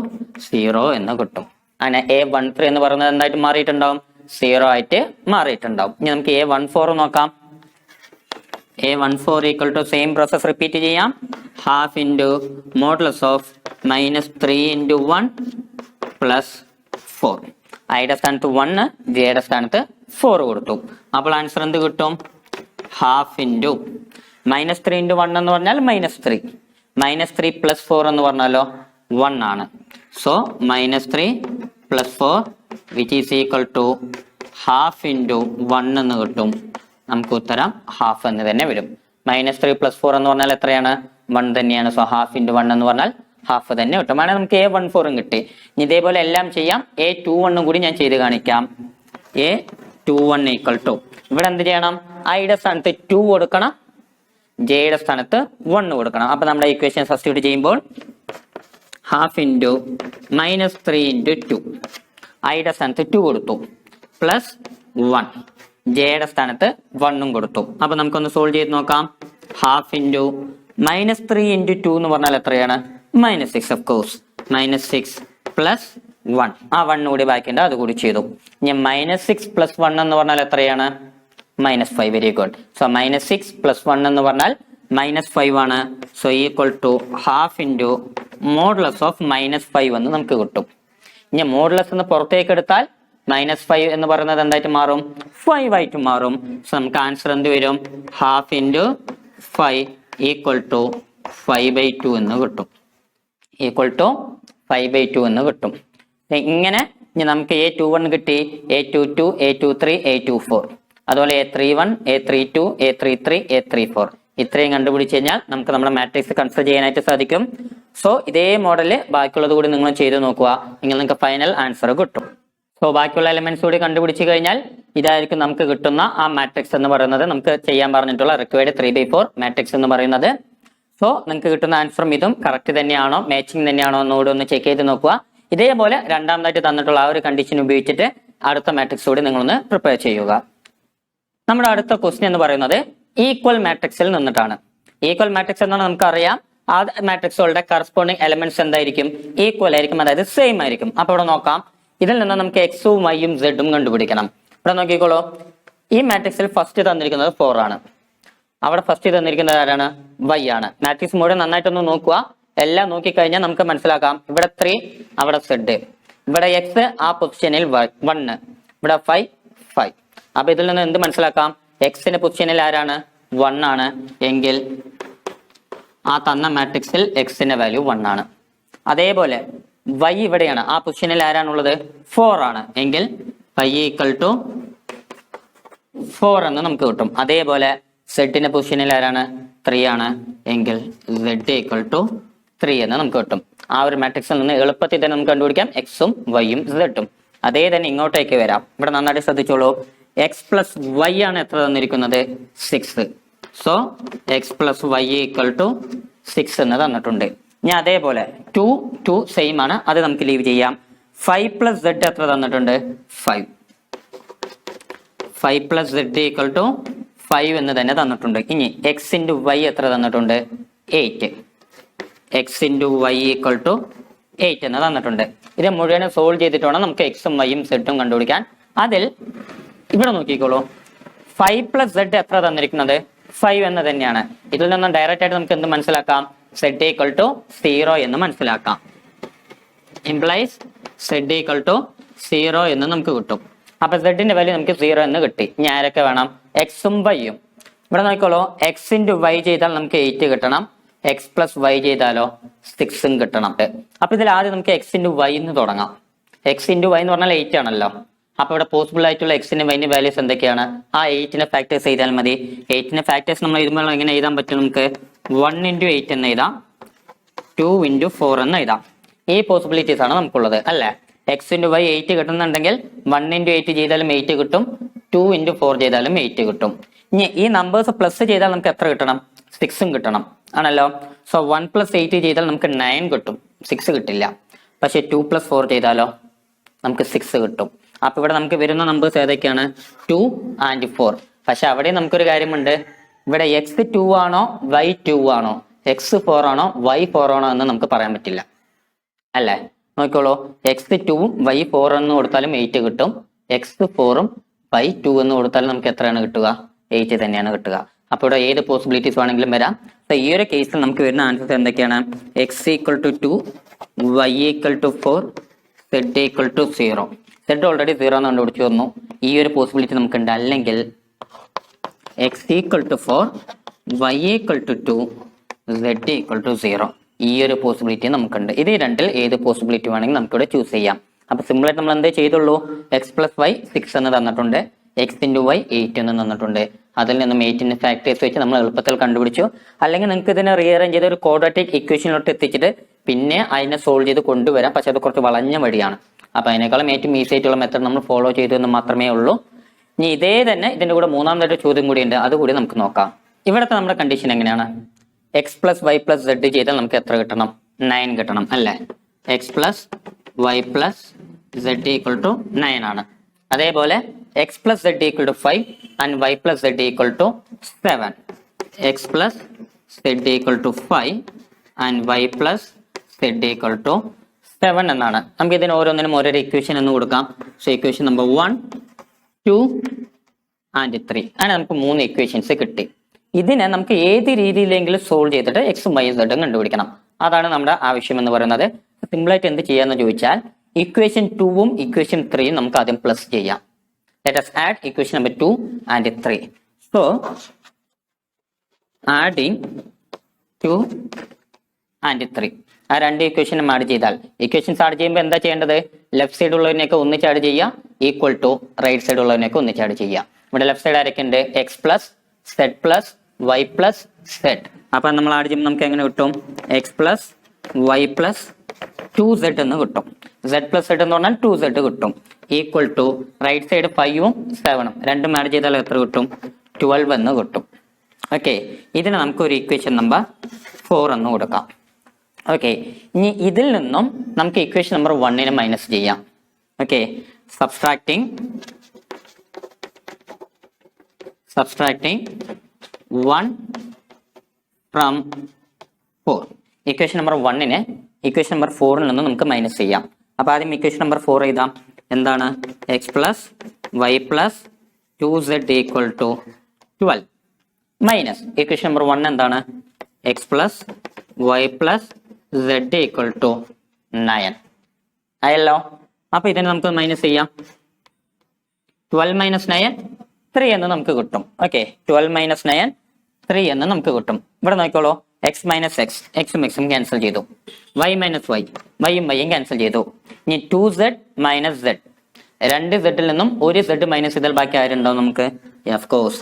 A: 0 എന്ന് കിട്ടും. അങ്ങനെ A13 എന്ന് പറയുന്നത് എന്തായിട്ട് മാറിയിട്ടുണ്ടാവും? 0 ആയിട്ട് മാറിയിട്ടുണ്ടാവും. ഇനി നമുക്ക് A14 നോക്കാം. A14 equal to same process repeat ചെയ്യാം. Half into modulus of -3 into 1 plus 4. ഐയുടെ സ്ഥാനത്ത് 1, ജെയുടെ സ്ഥാനത്ത് 4 കൊടുത്തു. അപ്പോൾ ആൻസർ എന്ത് കിട്ടും? ഹാഫ് ഇൻറ്റു -3 ഇൻറ്റു 1 എന്ന് പറഞ്ഞാൽ -3. -3 പ്ലസ് 4 എന്ന് പറഞ്ഞാലോ 1 ആണ്. So -3 plus 4 which is equal to half into 1 എന്ന് കിട്ടും. നമുക്ക് ഉത്തരം ഹാഫ് എന്ന് തന്നെ വരും. -3 പ്ലസ് 4 എന്ന് പറഞ്ഞാൽ എത്രയാണ്? 1 തന്നെയാണ്. സോ ഹാഫ് ഇൻറ്റു 1 എന്ന് പറഞ്ഞാൽ ഹാഫ് തന്നെ കിട്ടും. അങ്ങനെ നമുക്ക് A14 കിട്ടി. ഇനി ഇതേപോലെ എല്ലാം ചെയ്യാം. A21 കൂടി ഞാൻ ചെയ്ത് കാണിക്കാം. A21 ഈക്വൽ ടു ഇവിടെ എന്ത് ചെയ്യണം? ഐയുടെ സ്ഥാനത്ത് 2 കൊടുക്കണം, ജെയുടെ സ്ഥാനത്ത് 1 കൊടുക്കണം. അപ്പൊ നമ്മുടെ ഇക്വേഷൻ സബ്സ്റ്റിറ്റ്യൂട്ട് ചെയ്യുമ്പോൾ ഹാഫ് ഇൻറ്റു -3 ഇൻറ്റു 2, ഐയുടെ സ്ഥാനത്ത് 2 കൊടുത്തു, പ്ലസ് 1, ജെയുടെ സ്ഥാനത്ത് 1 കൊടുത്തു. അപ്പൊ നമുക്കൊന്ന് സോൾവ് ചെയ്ത് നോക്കാം. ഹാഫ് ഇൻറ്റു -3 ഇൻറ്റു 2 എന്ന് പറഞ്ഞാൽ എത്രയാണ്? -6 ഓഫ് കോഴ്സ്. -6 പ്ലസ് 1, ആ 1 കൂടി ബാക്കിയുണ്ട്, അത് കൂടി ചെയ്തു. ഇനി -6 പ്ലസ് 1 എന്ന് പറഞ്ഞാൽ എത്രയാണ്? -5. Very good. സോ -6 പ്ലസ് 1 എന്ന് പറഞ്ഞാൽ -5 ആണ്. So equal to half into modulus of -5 എന്ന് നമുക്ക് കിട്ടും. ഇനി മോഡുലസ് എന്ന് പുറത്തേക്ക് എടുത്താൽ -5 എന്ന് പറയുന്നത് എന്തായിട്ട് മാറും? 5 ആയിട്ട് മാറും. സോ നമുക്ക് ആൻസർ എന്ത് വരും? ഹാഫ് ഇൻറ്റു 5 ഈക്വൽ ടു 5/2 എന്ന് കിട്ടും. ഈക്വൽ ടു 5/2 എന്ന് കിട്ടും. ഇങ്ങനെ ഇനി നമുക്ക് A21 കിട്ടി, A22, A23, A24, അതുപോലെ A31, A32, A33, A34 ഇത്രയും കണ്ടുപിടിച്ച് കഴിഞ്ഞാൽ നമുക്ക് നമ്മുടെ മാട്രിക്സ് കൺസിഡർ ചെയ്യാനായിട്ട് സാധിക്കും. സോ ഇതേ മോഡല് ബാക്കിയുള്ളത് കൂടി നിങ്ങൾ ചെയ്ത് നോക്കുക, എങ്കിൽ നിങ്ങൾക്ക് ഫൈനൽ ആൻസർ കിട്ടും. സോ ബാക്കിയുള്ള എലിമെന്റ്സ് കൂടി കണ്ടുപിടിച്ച് കഴിഞ്ഞാൽ ഇതായിരിക്കും നമുക്ക് കിട്ടുന്ന ആ മാട്രിക്സ് എന്ന് പറയുന്നത്. നമുക്ക് ചെയ്യാൻ പറഞ്ഞിട്ടുള്ള റിക്വയർഡ് 3/4 മാട്രിക്സ് എന്ന് പറയുന്നത്. സോ നിങ്ങൾക്ക് കിട്ടുന്ന ആൻസറും ഇതും കറക്റ്റ് തന്നെയാണോ, മാച്ചിങ് തന്നെയാണോ എന്നോട് ഒന്ന് ചെക്ക് ചെയ്ത് നോക്കുക. ഇതേപോലെ രണ്ടാമതായിട്ട് തന്നിട്ടുള്ള ആ ഒരു കണ്ടീഷൻ ഉപയോഗിച്ചിട്ട് അടുത്ത മാട്രിക്സ് കൂടി നിങ്ങളൊന്ന് പ്രിപ്പയർ ചെയ്യുക. നമ്മുടെ അടുത്ത ക്വസ്റ്റ്യൻ എന്ന് പറയുന്നത് ഈക്വൽ മാട്രിക്സിൽ നിന്നിട്ടാണ്. ഈക്വൽ മാട്രിക്സ് എന്നാണ് നമുക്കറിയാം. ആ മാട്രിക്സുകളുടെ കറസ്പോണ്ടിങ് എലമെന്റ്സ് എന്തായിരിക്കും? ഈക്വൽ ആയിരിക്കും, അതായത് സെയിം ആയിരിക്കും. അപ്പൊ ഇവിടെ നോക്കാം, ഇതിൽ നിന്ന് നമുക്ക് എക്സും വൈയും സെഡും കണ്ടുപിടിക്കണം. ഇവിടെ നോക്കിക്കോളൂ, ഈ മാട്രിക്സിൽ ഫസ്റ്റ് തന്നിരിക്കുന്നത് 4 ആണ്. അവിടെ ഫസ്റ്റ് തന്നിരിക്കുന്നത് ആരാണ്? വൈ ആണ്. മാട്രിക്സ് മുഴുവൻ നന്നായിട്ടൊന്ന് നോക്കുക. എല്ലാം നോക്കിക്കഴിഞ്ഞാൽ നമുക്ക് മനസ്സിലാക്കാം, ഇവിടെ 3, അവിടെ സെഡ്, ഇവിടെ എക്സ് ആ പൊസിഷനിൽ 1, ഇവിടെ 5. അപ്പൊ ഇതിൽ നിന്ന് എന്ത് മനസ്സിലാക്കാം? എക്സിന്റെ പൊസിഷനിൽ ആരാണ്? 1 ആണ് എങ്കിൽ ആ തന്ന മാട്രിക്സിൽ എക്സിന്റെ വാല്യൂ 1 ആണ്. അതേപോലെ വൈ ഇവിടെയാണ്, ആ പൊസിഷനിൽ ആരാണുള്ളത്? 4 ആണ് എങ്കിൽ y ഈക്വൽ ടു 4 എന്ന് നമുക്ക് കിട്ടും. അതേപോലെ സെഡിന്റെ പൊസിഷനിൽ ആരാണ്? 3 ആണ് എങ്കിൽ z ഈക്വൽ ടു 3 എന്ന് നമുക്ക് കിട്ടും. ആ ഒരു മാട്രിക്സിൽ നിന്ന് എളുപ്പത്തിൽ തന്നെ നമുക്ക് കണ്ടുപിടിക്കാം എക്സും വൈയും സെഡും. അതേ തന്നെ ഇങ്ങോട്ടേക്ക് വരാം. ഇവിടെ നന്നായിട്ട് ശ്രദ്ധിച്ചോളൂ, എക്സ് പ്ലസ് വൈ ആണ് എത്ര തന്നിരിക്കുന്നത്? 6. So x plus y equal to 6 എന്ന് തന്നിട്ടുണ്ട്. ഇനി അതേപോലെ 2 സെയിം ആണ്, അത് നമുക്ക് ലീവ് ചെയ്യാം. 5 പ്ലസ് സെഡ് എത്ര തന്നിട്ടുണ്ട്? 5. 5 പ്ലസ് സെഡ് ഈക്വൽ ടു 5 എന്ന് തന്നെ തന്നിട്ടുണ്ട്. ഇനി എക്സ് ഇൻറ്റു വൈ എത്ര തന്നിട്ടുണ്ട്? 8. X into y equal to 8 എന്ന് തന്നിട്ടുണ്ട്. ഇത് മുഴുവൻ സോൾവ് ചെയ്തിട്ട് വേണം നമുക്ക് എക്സും വൈയും സെഡും കണ്ടുപിടിക്കാൻ. അതിൽ ഇവിടെ നോക്കിക്കോളൂ, 5 പ്ലസ് സെഡ് എത്ര തന്നിരിക്കുന്നത്? 5 എന്ന് തന്നെയാണ്. ഇതിൽ നിന്നും ഡയറക്റ്റ് ആയിട്ട് നമുക്ക് എന്ത് മനസ്സിലാക്കാം? സെഡ് ഈക്വൽ ടു 0 എന്ന് മനസ്സിലാക്കാം. ഇംപ്ലൈസ് സെഡ് ഈക്വൽ ടു 0 എന്ന് നമുക്ക് കിട്ടും. അപ്പൊ സെഡിന്റെ വാല്യൂ നമുക്ക് 0 എന്ന് കിട്ടി. ഇനി ആരൊക്കെ വേണം? എക്സും വൈയും. ഇവിടെ നോക്കിക്കോളൂ, എക്സ് ഇൻറ്റു വൈ ചെയ്താൽ നമുക്ക് 8 കിട്ടണം. എക്സ് പ്ലസ് വൈ ചെയ്താലോ 6 കിട്ടണം. അപ്പൊ ഇതിൽ ആദ്യം നമുക്ക് എക്സ് ഇൻറ്റു വൈ എന്ന് തുടങ്ങാം. എക്സ് ഇൻറ്റു വൈ എന്ന് പറഞ്ഞാൽ 8 ആണല്ലോ. അപ്പൊ ഇവിടെ പോസിബിൾ ആയിട്ടുള്ള എക്സിന്റെ വൈന്റെ വാല്യൂസ് എന്തൊക്കെയാണ്? ആ 8ന്റെ ഫാക്ടേഴ്സ് ചെയ്താൽ മതി. 8ന്റെ ഫാക്ടേഴ്സ് നമ്മൾ എഴുതുമ്പോൾ എങ്ങനെ എഴുതാൻ പറ്റും? നമുക്ക് 1 ഇൻറ്റു 8 എന്ന് എഴുതാം, 2 ഇൻറ്റു 4 എന്ന് എഴുതാം. ഈ പോസിബിലിറ്റീസ് ആണ് നമുക്കുള്ളത് അല്ലെ. എക്സ് ഇൻറ്റു വൈ 8 കിട്ടുന്നുണ്ടെങ്കിൽ 1 ഇൻറ്റു 8 ചെയ്താലും 8 കിട്ടും, 2 ഇൻറ്റു 4 ചെയ്താലും 8 കിട്ടും. ഇനി ഈ നമ്പേഴ്സ് പ്ലസ് ചെയ്താൽ നമുക്ക് എത്ര കിട്ടണം? 6 കിട്ടണം ആണല്ലോ. സോ 1 പ്ലസ് 8 ചെയ്താൽ നമുക്ക് 9 കിട്ടും, 6 കിട്ടില്ല. പക്ഷെ 2 പ്ലസ് 4 ചെയ്താലോ നമുക്ക് 6 കിട്ടും. അപ്പൊ ഇവിടെ നമുക്ക് വരുന്ന നമ്പേഴ്സ് ഏതൊക്കെയാണ്? 2 ആൻഡ് 4. പക്ഷെ അവിടെ നമുക്കൊരു കാര്യമുണ്ട്, ഇവിടെ എക്സ് 2 ആണോ വൈ 2 ആണോ, എക്സ് 4 ആണോ വൈ 4 ആണോ എന്ന് നമുക്ക് പറയാൻ പറ്റില്ല അല്ലേ. നോക്കിക്കോളൂ, എക്സ് 2ഉം വൈ 4 എന്ന് കൊടുത്താലും 8 കിട്ടും, എക്സ് 4ഉം വൈ 2 എന്ന് കൊടുത്താലും നമുക്ക് എത്രയാണ് കിട്ടുക? 8 തന്നെയാണ് കിട്ടുക. അപ്പൊ ഇവിടെ ഏത് പോസിബിലിറ്റീസ് വേണമെങ്കിലും വരാം. അപ്പൊ ഈ ഒരു കേസിൽ നമുക്ക് വരുന്ന ആൻസർ എന്തൊക്കെയാണ്? X equal to 2, y equal to 4, z equal to 0. Z already 0 എന്ന് കണ്ടുപിടിച്ചു വന്നു. ഈ ഒരു പോസിബിലിറ്റി നമുക്കുണ്ട്. അല്ലെങ്കിൽ x equal to 4, y equal to 2, z equal to 0. ഈ ഒരു പോസിബിലിറ്റി നമുക്കുണ്ട്. ഇത് രണ്ടിൽ ഏത് പോസിബിലിറ്റി വേണമെങ്കിൽ നമുക്കിവിടെ ചൂസ് ചെയ്യാം. അപ്പൊ സിമ്പിൾ ആയിട്ട് നമ്മൾ എന്തേ ചെയ്തുള്ളൂ? എക്സ് പ്ലസ് വൈ 6 എന്ന് തന്നിട്ടുണ്ട്, എക്സ് ഇൻറ്റു വൈ 8 എന്ന് തന്നിട്ടുണ്ട്. അതിൽ നിന്നും 8ന്റെ ഫാക്ടേഴ്സ് വെച്ച് നമ്മൾ എളുപ്പത്തിൽ കണ്ടുപിടിച്ചു. അല്ലെങ്കിൽ നിങ്ങൾക്ക് ഇതിനെ റീഅറേഞ്ച് ചെയ്ത് ഒരു ക്വാഡ്രാറ്റിക് ഇക്വേഷനിലോട്ട് എത്തിച്ചിട്ട് പിന്നെ അതിനെ സോൾവ് ചെയ്ത് കൊണ്ടുവരാം. പക്ഷെ അത് കുറച്ച് വളഞ്ഞ വഴിയാണ്. അപ്പൊ അതിനേക്കാളും ഏറ്റവും ഈസി ആയിട്ടുള്ള മെത്തഡ് നമ്മൾ ഫോളോ ചെയ്തു എന്ന് മാത്രമേ ഉള്ളൂ. ഇനി ഇതേ തന്നെ ഇതിന്റെ കൂടെ മൂന്നാമതായിട്ട് ചോദ്യം കൂടി ഉണ്ട്, അതുകൂടി നമുക്ക് നോക്കാം. ഇവിടുത്തെ നമ്മുടെ കണ്ടീഷൻ എങ്ങനെയാണ്? X plus y plus z ചെയ്താൽ നമുക്ക് എത്ര കിട്ടണം? 9 കിട്ടണം അല്ലേ. X plus y plus z equal to 9 ആണ്. അതേപോലെ x plus z equal to 5 and y plus z equal to 7. X plus z equal to 5 and y plus z equal to 7 എന്നാണ്. നമുക്ക് ഇതിന് ഓരോന്നിനും ഓരോ ഇക്വേഷൻ എന്ന് കൊടുക്കാം. സോ ഇക്വേഷൻ നമ്പർ 1, 2 ആൻഡ് 3 അങ്ങനെ നമുക്ക് 3 ഇക്വേഷൻസ് കിട്ടി. ഇതിനെ നമുക്ക് ഏത് രീതിയിലെങ്കിലും സോൾവ് ചെയ്തിട്ട് എക്സും വൈ സെഡും കണ്ടുപിടിക്കണം. അതാണ് നമ്മുടെ ആവശ്യം എന്ന് പറയുന്നത്. സിമ്പിൾ ആയിട്ട് എന്ത് ചെയ്യാന്ന് ചോദിച്ചാൽ ഇക്വേഷൻ 2ഉം ഇക്വേഷൻ 3യും നമുക്ക് ആദ്യം പ്ലസ് ചെയ്യാം. Let us add equation number 2 and 3. So adding 2 and 3, ആ രണ്ട് ഇക്വേഷനും ആഡ് ചെയ്താൽ, ഇക്വേഷൻസ് ആഡ് ചെയ്യുമ്പോൾ എന്താ ചെയ്യേണ്ടത്? ലെഫ്റ്റ് സൈഡ് ഉള്ളതിനെയൊക്കെ ഒന്നിച്ച് ആഡ് ചെയ്യുക, ഈക്വൽ ടു റൈറ്റ് സൈഡ് ഉള്ളതിനെയൊക്കെ ഒന്നിച്ച് ആഡ് ചെയ്യുക. ഇവിടെ ലെഫ്റ്റ് സൈഡ് ആരൊക്കെ ഉണ്ട്? X plus z plus y plus z. അപ്പൊ നമ്മൾ ആഡ് ചെയ്യുമ്പോൾ നമുക്ക് എങ്ങനെ കിട്ടും? X plus y plus 2z എന്ന് കിട്ടും. z പ്ലസ് സെഡ് എന്ന് പറഞ്ഞാൽ 2z കിട്ടും. ഈക്വൽ ടു റൈറ്റ് സൈഡ് 5ഉം 7ഉം രണ്ടും ആഡ് ചെയ്താൽ എത്ര കിട്ടും? 12 എന്ന് കിട്ടും. ഓക്കെ, ഇതിന് നമുക്ക് ഒരു ഇക്വേഷൻ നമ്പർ 4 എന്ന് കൊടുക്കാം. ഓക്കെ, ഇനി ഇതിൽ നിന്നും നമുക്ക് ഇക്വേഷൻ നമ്പർ 1നെ മൈനസ് ചെയ്യാം. Okay, subtracting 1 from 4. Equation number 1നെ ഇക്വേഷൻ നമ്പർ 4ൽ നിന്ന് നമുക്ക് മൈനസ് ചെയ്യാം. അപ്പൊ ആദ്യം ഇക്വേഷൻ നമ്പർ 4 എഴുതാം. എന്താണ്? X plus y plus 2z equal to 12 minus equation number 1 എന്താണ്? X plus y plus z equal to 9 ആയല്ലോ. അപ്പൊ ഇതിനെ നമുക്ക് മൈനസ് ചെയ്യാം. 12 മൈനസ് 9 3 എന്ന് നമുക്ക് കിട്ടും. ഓക്കെ, 12 മൈനസ് 9 3 എന്ന് നമുക്ക് കിട്ടും. ഇവിടെ നോക്കിക്കോളൂ, എക്സ് മൈനസ് എക്സ്, എക്സും എക്സും ക്യാൻസൽ ചെയ്തു. വൈ മൈനസ് വൈ, വൈയും വൈയും ക്യാൻസൽ ചെയ്തു. ഇനി 2z മൈനസ് z, 2 z നിന്നും 1 z മൈനസ് ചെയ്താൽ ബാക്കി ആരുണ്ടാവും നമുക്ക്? ഓഫ് കോഴ്സ്